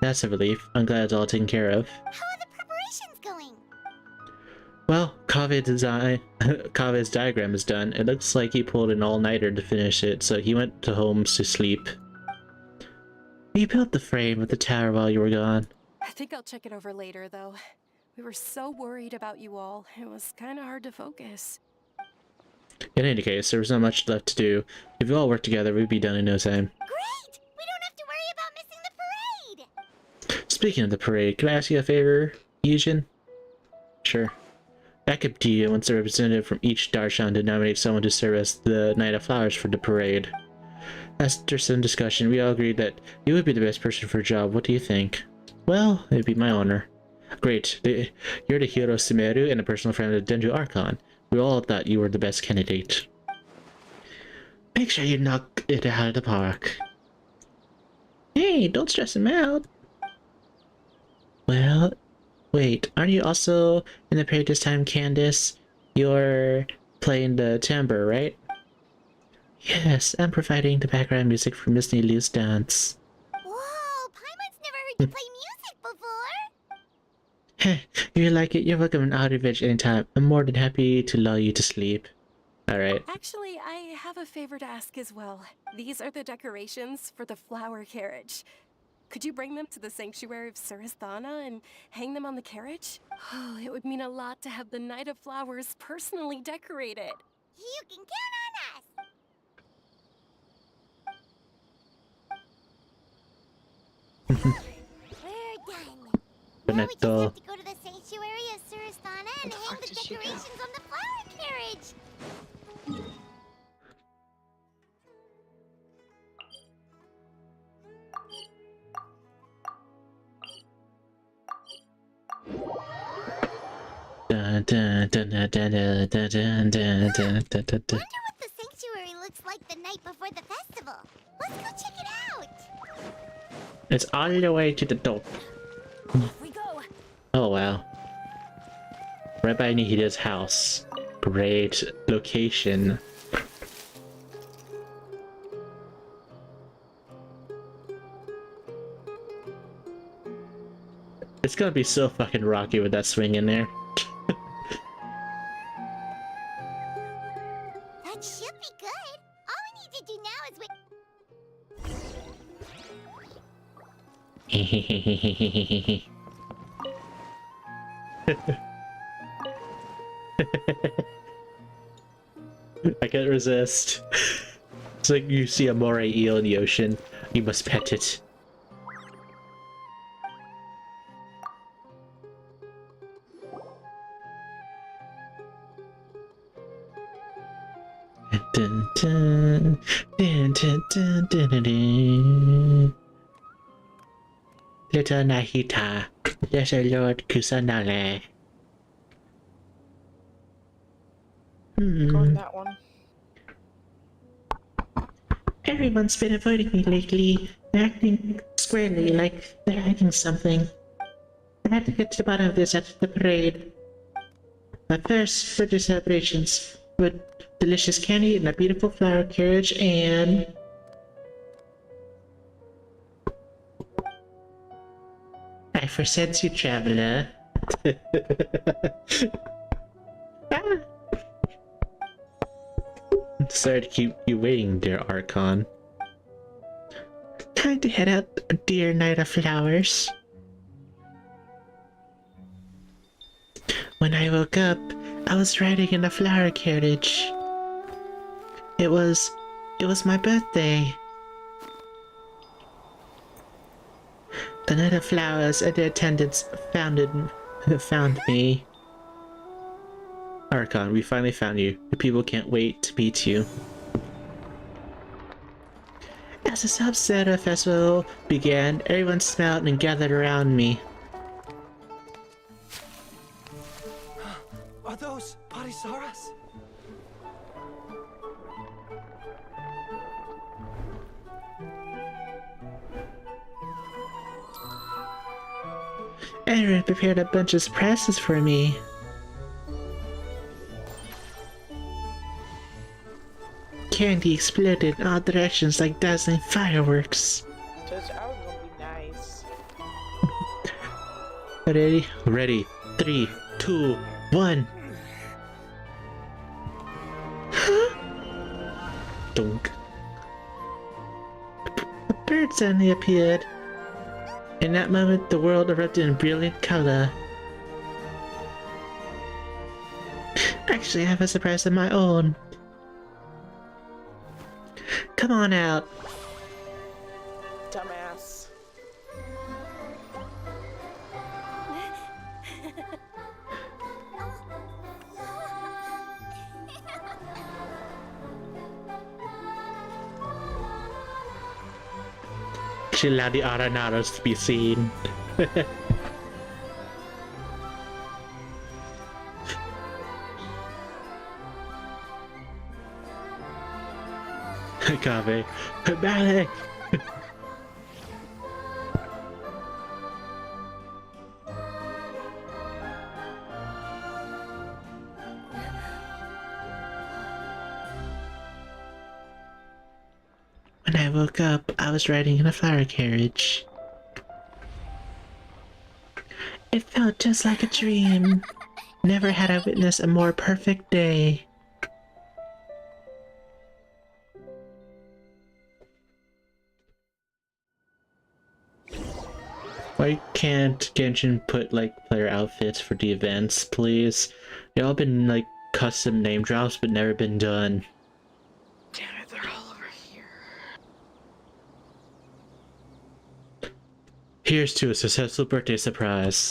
That's a relief. I'm glad it's all taken care of. How are the preparations going? Well, Kave's diagram is done. It looks like he pulled an all-nighter to finish it, so he went to Holmes to sleep. We built the frame of the tower while you were gone. I think I'll check it over later, though. We were so worried about you all. It was kind of hard to focus. In any case, there was not much left to do. If we all worked together, we'd be done in no time. Great! We don't have to worry about missing the parade! Speaking of the parade, can I ask you a favor, Yujin? Sure. Back up to you once a representative from each Darshan to nominate someone to serve as the Knight of Flowers for the parade. After some discussion, we all agreed that you would be the best person for the job. What do you think? Well, it'd be my honor. Great. You're the hero Sumeru and a personal friend of Dendru Archon. We all thought you were the best candidate. Make sure you knock it out of the park. Hey, don't stress him out. Well, wait, aren't you also in the parade this time, Candace? You're playing the timbre, right? Yes, I'm providing the background music for Miss Nilu's dance. Whoa, Paimon's never heard you play music before! Heh, if you like it, you're welcome in Outer Village anytime. I'm more than happy to lull you to sleep. Alright. Actually, I have a favor to ask as well. These are the decorations for the flower carriage. Could you bring them to the sanctuary of Surasthana and hang them on the carriage? Oh, it would mean a lot to have the Knight of Flowers personally decorated. You can count on us! We're done. Now we just have to go to the sanctuary of Surasthana and hang the decorations on the flower carriage. Dun, dun, dun, dun, dun, dun, dun, dun, dun, dun, dun, dun. Wonder what the sanctuary looks like the night before the festival. Let's go check it out. It's all the way to the top. Off we go. Oh wow. Right by Nahida's house. Great location. It's gonna be so fucking rocky with that swing in there. That should be good. All we need to do now is wait. I can't resist. It's like you see a moray eel in the ocean. You must pet it. Dun, dun, dun, dun, dun, dun, dun, dun. Little Nahida, Lesser Lord Kusanale. Going that one. Everyone's been avoiding me lately. They're acting squarely like they're hiding something. I had to get to the bottom of this at the parade. My first birthday celebrations with delicious candy and a beautiful flower carriage and... I foresent you, traveler. Ah. Sorry to keep you waiting, dear Archon. Time to head out, dear Knight of Flowers. When I woke up, I was riding in a flower carriage. It was my birthday. The Knight of Flowers and the attendants found me. Archon, we finally found you. The people can't wait to meet you. As the Sub-Zeta festival began, everyone smiled and gathered around me. Are those Parisaras? Everyone prepared a bunch of surprises for me. Candy exploded in all directions like dazzling fireworks. Judge, I was gonna be nice. Ready? Ready. 3, 2, 1. Dunk. A bird suddenly appeared. In that moment, the world erupted in brilliant color. Actually, I have a surprise of my own. Come on out. Dumbass. She allowed the Aranaros to be seen. Agave. Ballet! When I woke up, I was riding in a flower carriage. It felt just like a dream. Never had I witnessed a more perfect day. Why can't Genshin put like player outfits for the events, please? They all been like custom name drops but never been done. Damn it, they're all over here. Here's to a successful birthday surprise.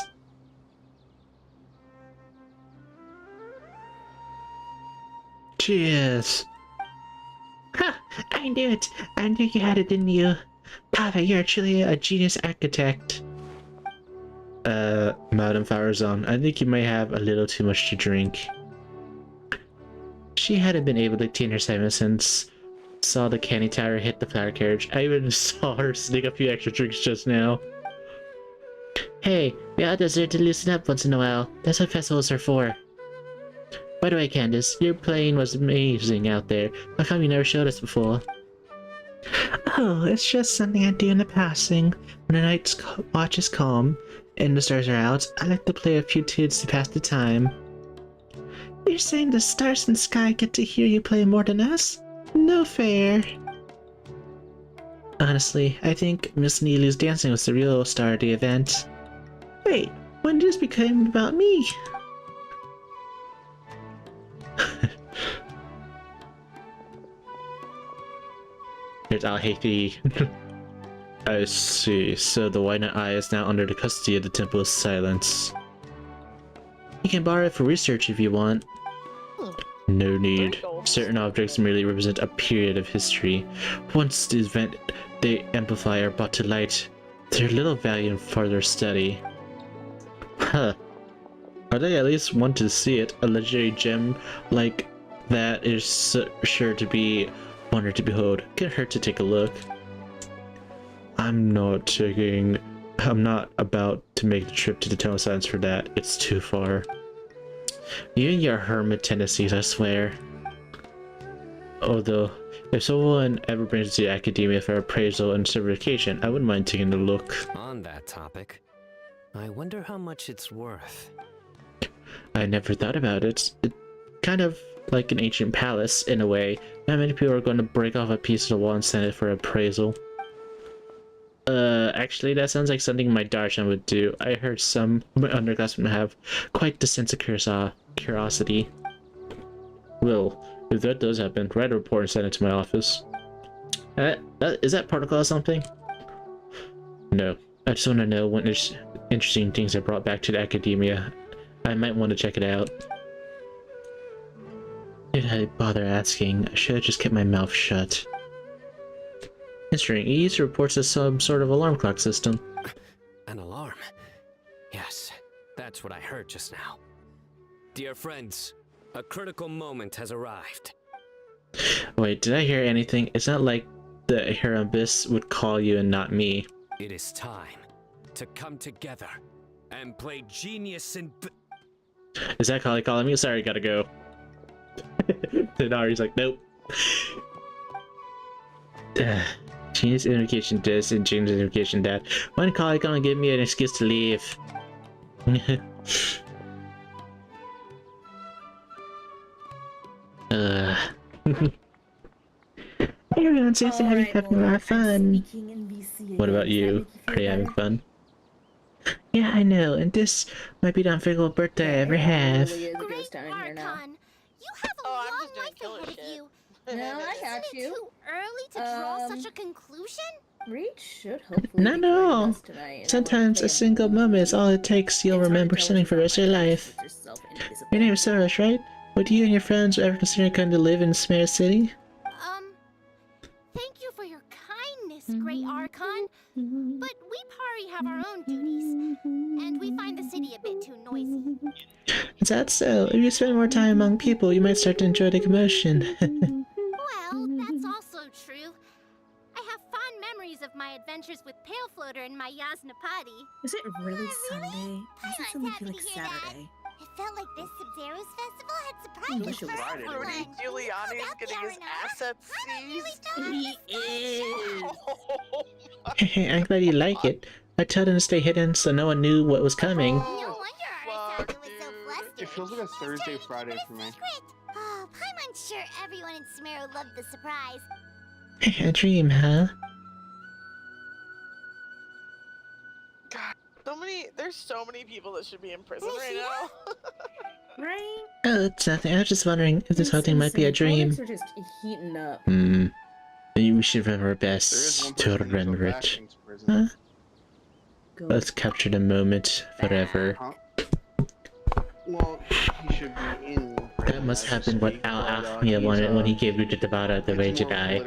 Cheers! Ha! I knew it! I knew you had it in you. Pava, you're truly a genius architect. Madame Farazan, I think you may have a little too much to drink. She hadn't been able to contain her excitement since saw the candy tower hit the flower carriage. I even saw her sneak a few extra drinks just now. Hey, we all deserve to loosen up once in a while. That's what festivals are for. By the way, Candace, your playing was amazing out there. How come you never showed us before? Oh, it's just something I do in the passing. When the night's watch is calm and the stars are out, I like to play a few tunes to pass the time. You're saying the stars in the sky get to hear you play more than us? No fair. Honestly, I think Miss Neely's dancing was the real star of the event. Wait, when did this become about me? Here's Al-Haiti. I see, so the White Eye is now under the custody of the Temple of Silence. You can borrow it for research if you want. No need. Certain objects merely represent a period of history. Once the event they amplify are brought to light, they're little value in further study. Huh. Are they at least want to see it? A legendary gem like that is sure to be wonder to behold. Can't hurt to take a look. I'm not about to make the trip to the Temple of Silence for that. It's too far. You and your hermit tendencies, I swear. Although, if someone ever brings it to the academia for appraisal and certification, I wouldn't mind taking a look. On that topic, I wonder how much it's worth. I never thought about it. It's kind of like an ancient palace, in a way. Not many people are going to break off a piece of the wall and send it for appraisal. Actually, that sounds like something my Darshan would do. I heard some of my underclassmen have quite the sense of curiosity. Well, if that does happen, write a report and send it to my office. Is that protocol or something? No. I just want to know when interesting things are brought back to the academia. I might want to check it out. Did I bother asking? I should have just kept my mouth shut. Interesting. He used reports as some sort of alarm clock system. An alarm? Yes, that's what I heard just now. Dear friends, a critical moment has arrived. Wait, did I hear anything? It's not like the Herabbis would call you and not me. It is time to come together and play genius in... Is that Kali calling me? Sorry, gotta go. Denari's like, nope. Genius identification this and genius identification that. When Kali gonna give me an excuse to leave? Everyone seems to be having a lot of fun. What about you? Are you having fun? Yeah, I know, and this might be the unforgettable birthday I ever have. Great Archon! You have a long life ahead of you. No, I got Isn't it you. too early to draw such a conclusion? Reach should hopefully Not at all. Sometimes a single moment is all it takes. You'll remember something for the rest of your life. Your name is Soros, right? Would you and your friends ever consider coming to live in Smare City? Thank you for your kindness, Great Archon. But we Pari have our own duties, and we find the city a bit too noisy. Is that so? If you spend more time among people, you might start to enjoy the commotion. Well, that's also true. I have fond memories of my adventures with Pale Floater and my Yasnapati. Is it really Sunday? Why does it suddenly feel like Saturday? It felt like this Sub-Zero's festival had surprises for everyone. Giuliani's getting his assets seized. He is. I'm glad you like it. I told him to stay hidden so no one knew what was coming. No wonder our Saga was so flustered. It feels like a Thursday, Friday for me. Oh, I'm unsure everyone in Smero loved the surprise. A dream, huh? There's so many people that should be in prison right now. Right? Oh, it's nothing. I was just wondering if this whole thing might be a dream. Are just heating up. Maybe we should remember our best to remember it. Huh? Let's capture the moment forever. Huh? Well, he should be in. That must have been what Al-Afnia wanted when he gave Lucha Devada the way to die.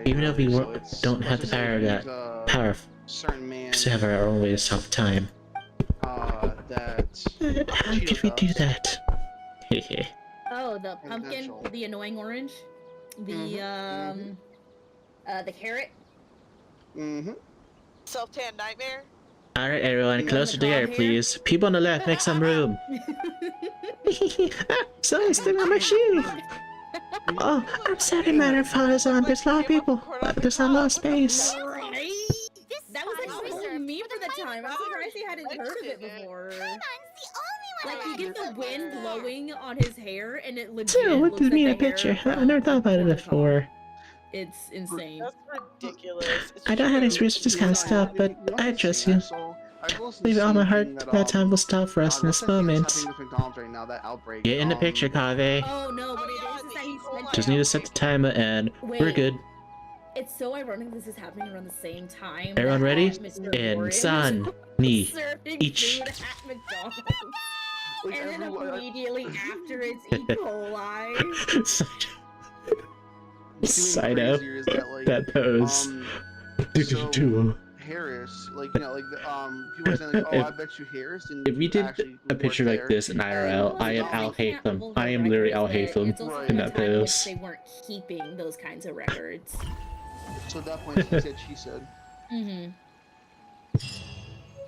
Even if we don't have the power of that power, we still have our own way to solve time. that How could we do that? Hehe. Oh, the pumpkin, Potential. the annoying orange, the the carrot. Mm-hmm. Self-tan nightmare? Alright, everyone, And closer the together, crosshair? please. People on the left, make some room. Someone's stepping on my shoe! Oh, I'm sorry, Matter Father Zon. There's a lot of people. There's not a lot of space. That was like a whole meme for the time. I'm surprised he hadn't heard of it before. Like you get the wind blowing on his hair, and it legit Dude, what looks did like me in the a picture? hair I never thought about it before. It's insane. That's ridiculous. I don't have experience with this kind of stuff, but I trust you. Leave it on my heart. That time will stop for us in this moment. Right now, that outbreak. Get in the picture, Kave. Oh no, what it is that he's mentioning. Just need to set the timer and we're Wait. good. It's so ironic this is happening around the same time. Everyone that ready? Mr. In Warren San, Ni, serving each. food at McDonald's. Like, And then everyone- immediately after it's E. coli. Side up. Crazier is that, like, That pose. so Harris, like, you know, like people are saying like, oh, I bet you Harris didn't. If we did actually a picture work like there. this in IRL, I'll hate them. I am literally I'll hate them in that pose. They weren't keeping those kinds of records. So at that point, he said, she said. Mm-hmm.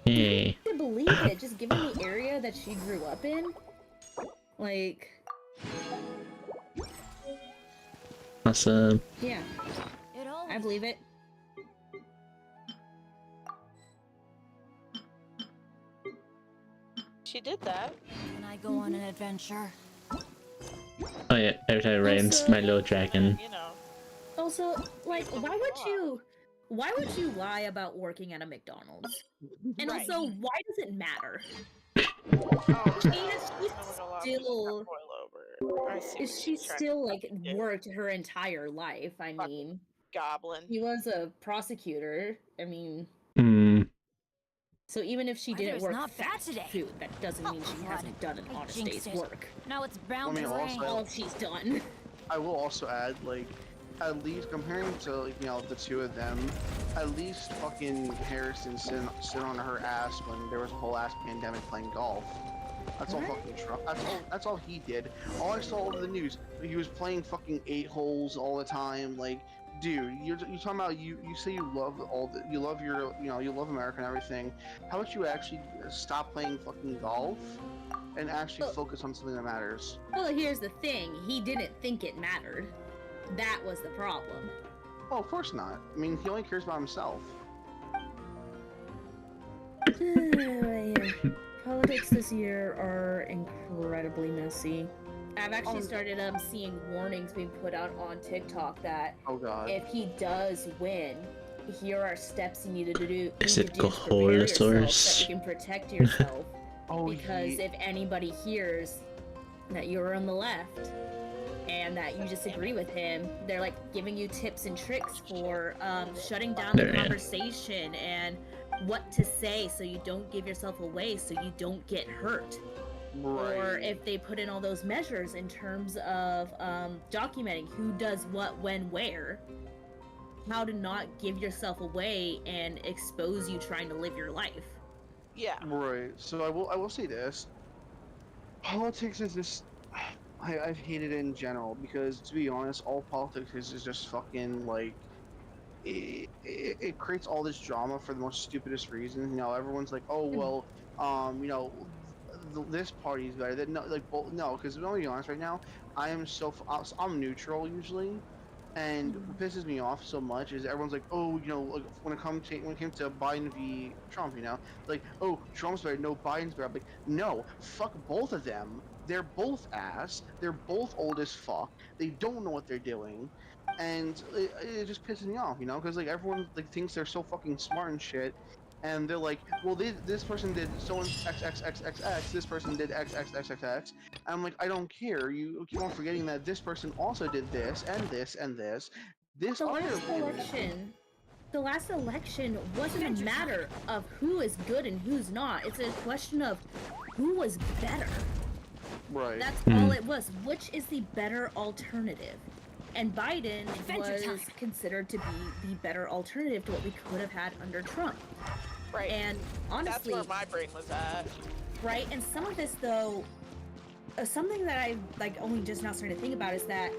Hey. I can't believe it, just given the area that she grew up in. Like, Awesome. yeah. I believe it. She did that. Can I go on an adventure? Oh yeah, every time it rains, Also- my little dragon. You know. Also, like, why would you lie about working at a McDonald's? And Right. also, why does it matter? Oh, She still like worked her entire life. I mean, goblin. She was a prosecutor. I mean, Hmm. so even if she didn't Weather's work not bad fast today. food, that doesn't mean she hasn't done an I honest jinxed day's it. work. Now it's bound I mean, to rain. also- All she's done. I will also add, like, at least comparing to, like, you know, the two of them, at least fucking Harris didn't sit on her ass when there was a whole ass pandemic playing golf. That's all fucking Trump. That's all he did. All I saw over the news, he was playing fucking 8 holes all the time. Like, dude, you're talking about you say you love you love your, you know, you love America and everything. How about you actually stop playing fucking golf and actually focus on something that matters? Well, here's the thing. He didn't think it mattered. That was the problem. Oh, of course not. I mean, he only cares about himself. Yeah. Politics this year are incredibly messy. I've actually started seeing warnings being put out on TikTok that Oh god. if he does win, here are steps you need to do. Is need it to do to prepare yourself so Coholosaurus? that you can protect yourself. Oh, Because if anybody hears that you're on the left and that you disagree with him, they're like giving you tips and tricks for shutting down the There, yeah. conversation and what to say so you don't give yourself away, so you don't get hurt. Or Right. if they put in all those measures in terms of documenting who does what, when, where, how to not give yourself away and expose you trying to live your life. Yeah. Right. So I will say this. Politics is just I've hated it in general because, to be honest, all politics is just fucking like it creates all this drama for the most stupidest reasons. You know, everyone's like, oh well, you know, this party's better. That no, like no, because I'm gonna be honest right now, I'm neutral usually. And what pisses me off so much is everyone's like, oh, you know, like when it came to Biden v. Trump, you know, like, oh, Trump's better, no, Biden's better. I'm like, no, fuck both of them. They're both ass. They're both old as fuck. They don't know what they're doing, and it just pisses me off, you know, because like everyone like thinks they're so fucking smart and shit. And they're like, well, this person did so and XXXXX, this person did XXXXX. And I'm like, I don't care. You keep on forgetting that this person also did this and this and this. This other The last election wasn't a matter of who is good and who's not. It's a question of who was better. Right. That's all it was. Which is the better alternative? And Biden was considered to be the better alternative to what we could have had under Trump. Right. And honestly, that's where my brain was at. Right, and some of this though, something that I like only just now starting to think about is that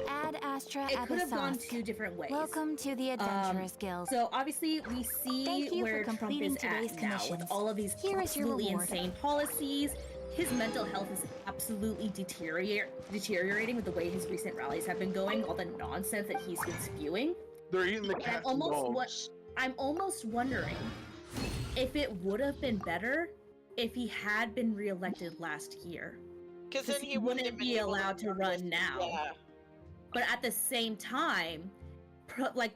Ad Astra it could have gone Abyssosque. 2 different ways. Welcome to the Adventurers Guild. So obviously we see Thank you where for Trump completing is today's at now with commissions. all of these Here is your absolutely reward. insane policies. His mental health is absolutely deteriorating with the way his recent rallies have been going, all the nonsense that he's been spewing. They're eating the cats and dogs. I'm almost wondering if it would have been better if he had been reelected last year. Because then he wouldn't be allowed to run now. Yeah. But at the same time,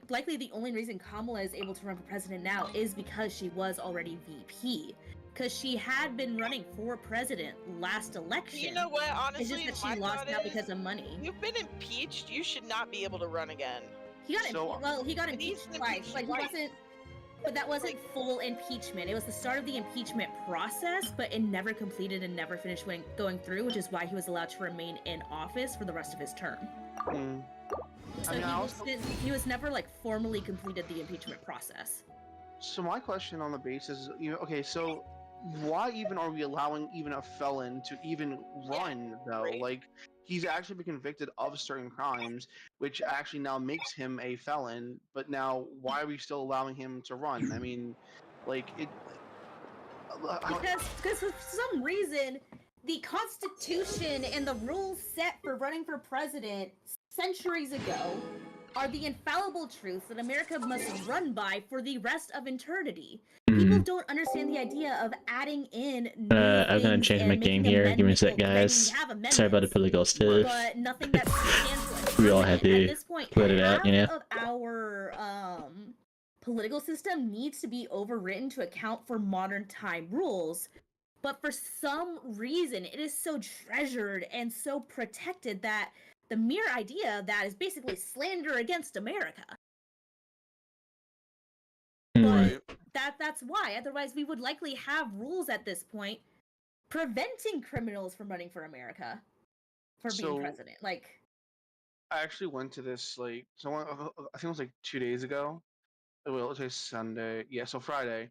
likely the only reason Kamala is able to run for president now is because she was already VP. Because she had been running for president last election. You know what? Honestly, it's just that she lost now because of money. You've been impeached. You should not be able to run again. He got impeached twice. Like he wasn't. But that wasn't full impeachment. It was the start of the impeachment process, but it never completed and never finished going through, which is why he was allowed to remain in office for the rest of his term. So he was never like formally completed the impeachment process. So my question on the basis, okay, so why even are we allowing even a felon to even run though? Right. Like he's actually been convicted of certain crimes, which actually now makes him a felon. But now, why are we still allowing him to run? I mean, like it. Because for some reason, the Constitution and the rules set for running for president centuries ago are the infallible truths that America must run by for the rest of eternity. People don't understand the idea of adding in new I'm gonna change my game here. Give me a sec, guys. Sorry about the political stuff. But nothing that We all had to let it out, you know? Of our political system needs to be overwritten to account for modern time rules. But for some reason, it is so treasured and so protected that the mere idea of that is basically slander against America. But that's why. Otherwise, we would likely have rules at this point preventing criminals from running for America, for being president. Like, I actually went to this I think it was like 2 days ago. Well, let's say Sunday. Yeah, so Friday,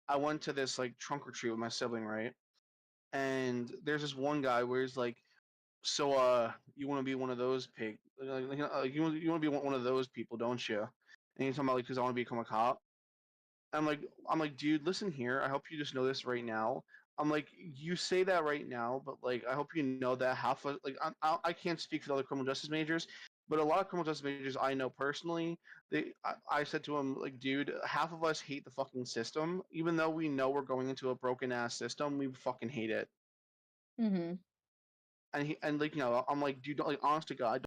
I went to this like trunk or treat with my sibling, right? And there's this one guy where he's like, "So, you want to be one of those you want to be one of those people, don't you?" And he's talking about like, "Cause I want to become a cop." I'm like, dude, listen here. I hope you just know this right now. I'm like, you say that right now, but like, I hope you know that half of like, I can't speak for the other criminal justice majors, but a lot of criminal justice majors I know personally, I said to him like, dude, half of us hate the fucking system, even though we know we're going into a broken ass system, we fucking hate it. Mm-hmm. And like, I'm like, dude, like, honest to God,